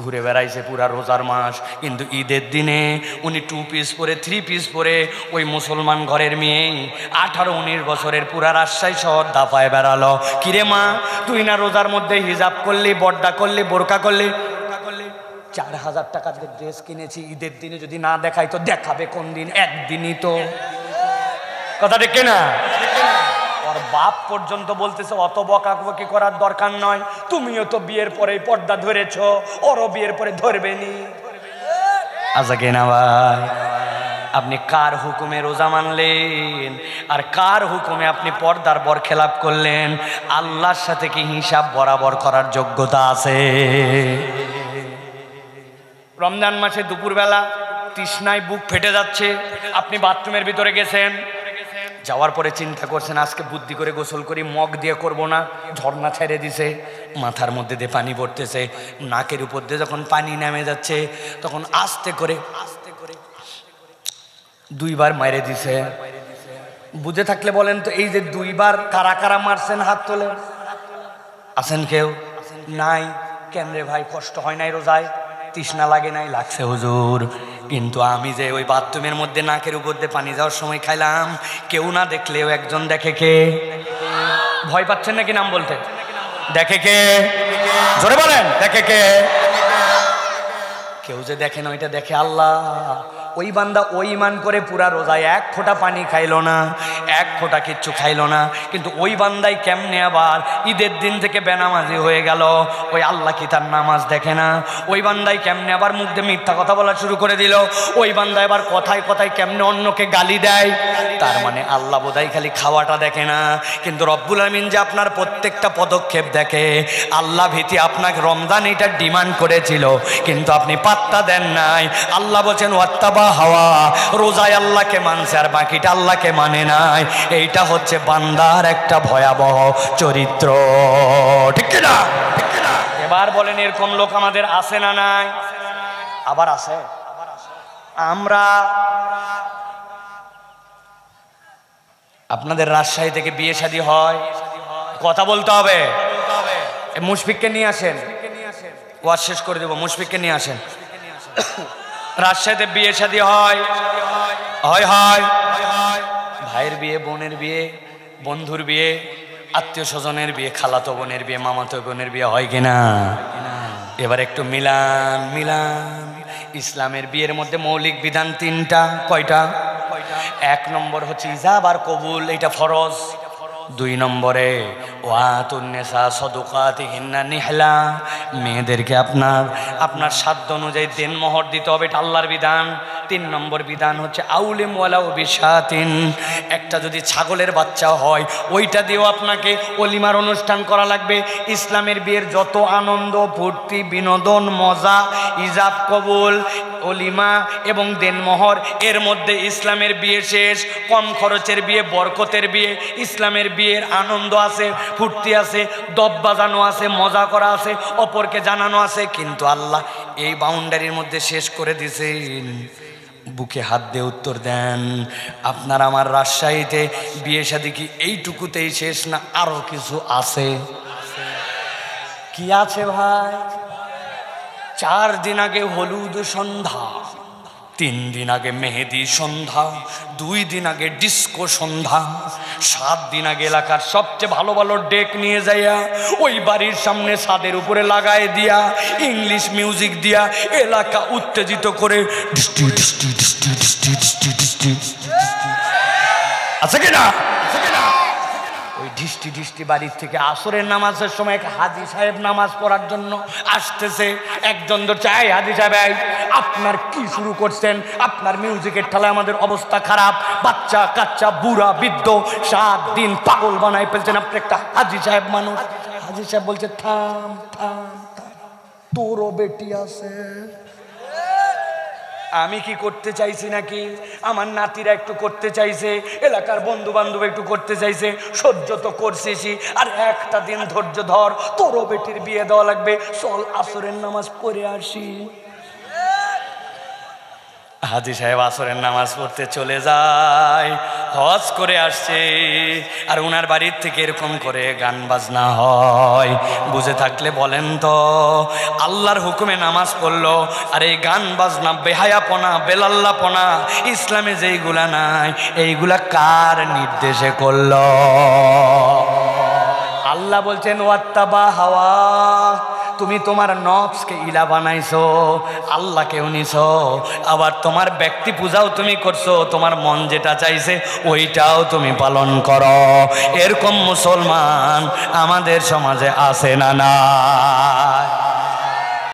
ঘুরে বেড়াইছে পুরা রোজার মাস, কিন্তু ঈদের দিনে উনি 2 পিস পরে 3 পিস পরে ওই মুসলমান ঘরের মেয়ে 18-19 বছরের পুরা রাজশাহী শহর দাপায় বেড়ালো। কিরে মা, তুই না রোজার মধ্যে হিজাব করলি, বর্দা করলি, বোরকা করলি? 4000 টাকার ড্রেস কিনেছি, ঈদের দিনে যদি না দেখাই তো দেখাবে কোন দিন? একদিনই তো। কথা ঠিক না? ওর বাপ পর্যন্ত বলতেছে অত বকাবকি করার দরকার নয়, তুমিও তো বিয়ের পরে পর্দা ধরেছ, ওরও বিয়ের পরে ধরবে নি। আচ্ছা কেনা ভাই, আপনি কার হুকুমে রোজা মানলেন আর কার হুকুমে আপনি পর্দার বরখেলাপ করলেন? আল্লাহর সাথে কি হিসাব বরাবর করার যোগ্যতা আছে? রমজান মাসে দুপুরবেলা তৃষ্ণায় বুক ফেটে যাচ্ছে, আপনি বাথরুমের ভিতরে গেছেন, যাওয়ার পরে চিন্তা করছেন আজকে বুদ্ধি করে গোসল করি, মগ দিয়ে করব না, ঝর্ণা ছেড়ে দিছে, মাথার মধ্যে দিয়ে পানি পড়তেছে, নাকের উপর দিয়ে যখন পানি নেমে যাচ্ছে তখন আস্তে করে 2 বার মেরে দিছে। বুঝে থাকলে বলেন তো, এই যে 2 বার কারা কারা মারছেন? হাত তোলে। আছেন কেউ? নাই। কেন রে ভাই, কষ্ট হয় নাই রোজায়? তৃষ্ণা লাগে নাই? লাগছে হুজুর, কিন্তু আমি যে ওই বাথরুমের মধ্যে নাকের উপর দিয়ে পানি যাওয়ার সময় খাইলাম, কেউ না দেখলেও একজন দেখে। কে? ভয় পাচ্ছেন নাকি নাম বলতে? দেখে কে? জোরে বলেন, দেখে কে? কেউ যে দেখে না, ওইটা দেখে আল্লাহ। ওই বান্দা ওই মান করে পুরা রোজায় 1 ফোঁটা পানি খাইলো না, এক ফোঁটা কিচ্ছু খাইলো না। কিন্তু ওই বান্দাই কেমনে আবার ঈদের দিন থেকে বেনামাজি হয়ে গেল? ওই আল্লাহ কি তার নামাজ দেখে না? ওই বান্দাই কেমনে আবার মুখ দিয়ে মিথ্যা কথা বলা শুরু করে দিল? ওই বান্দা এবার কথায় কথায় কেমনে অন্যকে গালি দেয়? তার মানে আল্লাহ বোধহয় খালি খাওয়াটা দেখে না, কিন্তু রব্বুল আমিন যে আপনার প্রত্যেকটা পদক্ষেপ দেখে। আল্লাহ ভীতি আপনাকে রমজান এটা ডিমান্ড করেছিল, কিন্তু আপনি পাত্তা দেন নাই। আল্লাহ বলছেন ওয়াত্তাবা হাওয়া, রোজায় আল্লাহকে মানছে আর বাকিটা আল্লাহকে মানে নাই। এইটা হচ্ছে বান্দার একটা ভয়াবহ চরিত্র, ঠিক না? এবার বলেন এরকম লোক আমাদের আছে না নাই? আবার আছে। আমরা আপনাদের রাজশাহী থেকে বিয়ে শাদী হয়, কথা বলতে হবে। মুশফিককে নিয়ে আসেন, ওয়াজ শেষ করে দেবো। মুশফিককে নিয়ে আসেন। রাজশাহীতে বিয়ে শাদী হয়, হয় হয় ভাইয়ের বিয়ে, বোনের বিয়ে, বন্ধুর বিয়ে, আত্মীয় স্বজনের বিয়ে, খালাতো বোনের বিয়ে, মামাতো বোনের বিয়ে হয় কিনা? এবার একটু মিলান মিলান। ইসলামের বিয়ের মধ্যে মৌলিক বিধান তিনটা। কয়টা? এক নম্বর হচ্ছে ইজাব আর কবুল, এটা ফরজ। দুই নম্বরে ওয়াতুন্নেসা সদকাতিহিন্না নিহলা, মেয়েদেরকে আপনার সাধ্য অনুযায়ী দেনমোহর দিতে হবে, এটা আল্লাহর বিধান। তিন নম্বর বিধান হচ্ছে আউলিম ওয়ালাউ বিশাতিন, একটা যদি ছাগলের বাচ্চা হয় ওইটা দিয়েও আপনাকে অলিমার অনুষ্ঠান করা লাগবে। ইসলামের বিয়ের যত আনন্দ ফুর্তি বিনোদন মজা, ইজাব কবুল অলিমা এবং দেনমোহর, এর মধ্যে ইসলামের বিয়ে শেষ। কম খরচের বিয়ে, বরকতের বিয়ে। ইসলামের বিয়ের আনন্দ আছে, ফুর্তি আছে, দব বাজানো আছে, মজা করা আছে, অপরকে জানানো আছে, কিন্তু আল্লাহ এই বাউন্ডারির মধ্যে শেষ করে দিয়েছেন। বুকে হাত দিয়ে উত্তর দেন, আপনার আমার রাজশাহীতে বিয়ে শাদী কি এইটুকুতেই শেষ না আরো কিছু আছে? কি আছে ভাই? 4 দিন আগে হলুদ সন্ধ্যা, 3 দিন আগে মেহেদি সন্ধ্যা, 2 দিন আগে ডিস্কো সন্ধ্যা, 7 দিন আগে এলাকার সবচেয়ে ভালো ভালো ডেক নিয়ে যাইয়া ওই বাড়ির সামনে ছাদের উপরে লাগায় দিয়া ইংলিশ মিউজিক দিয়া এলাকা উত্তেজিত করে আছে কিনা? ওই ঢিষ্টি ঢিষ্টি বাড়ির থেকে আসরের নামাজের সময় এক হাজি সাহেব নামাজ পড়ার জন্য আসতেছে। একজন ধরছে, এই হাজি সাহেব আপনার কি শুরু করছেন? আপনার মিউজিকের ঠেলায় আমাদের অবস্থা খারাপ, বাচ্চা কাচ্চা বুড়া বৃদ্ধ 7 দিন পাগল বানাই ফেলছেন, আপনি একটা হাজি সাহেব মানুষ। হাজি সাহেব বলছে থাম থাম থাম, তোরও বেটি আছে। আমি কি করতে চাইছি নাকি? আমার নাতিরা একটু করতে চাইছে, এলাকার বন্ধু বান্ধব একটু করতে চাইছে, সহ্য তো করছিসই, আর একটা দিন ধৈর্য ধর, তোরও বেটির বিয়ে দেওয়া লাগবে, চল আসরের নামাজ পড়ে আসি। হাজি সাহেব আসরের নামাজ পড়তে চলে যায়, হজ করে আসছে, আর উনার বাড়ির থেকে এরকম করে গান বাজনা হয়। বুঝে থাকলে বলেন তো, আল্লাহর হুকুমে নামাজ পড়লো, আর এই গান বাজনা, বেহায়াপনা, বেলাল্লাপনা ইসলামে যেইগুলা নাই, এইগুলা কার নির্দেশে করলো? আল্লাহ বলছেন ওয়াত্তাবা হাওয়া, তুমি তোমার নফসকে ইলা বানাইছো, আল্লাহকেও নিছো, আবার তোমার ব্যক্তি পূজাও তুমি করছো, তোমার মন যেটা চাইছে ওইটাও তুমি পালন করো। এরকম মুসলমান আমাদের সমাজে আছে না? না।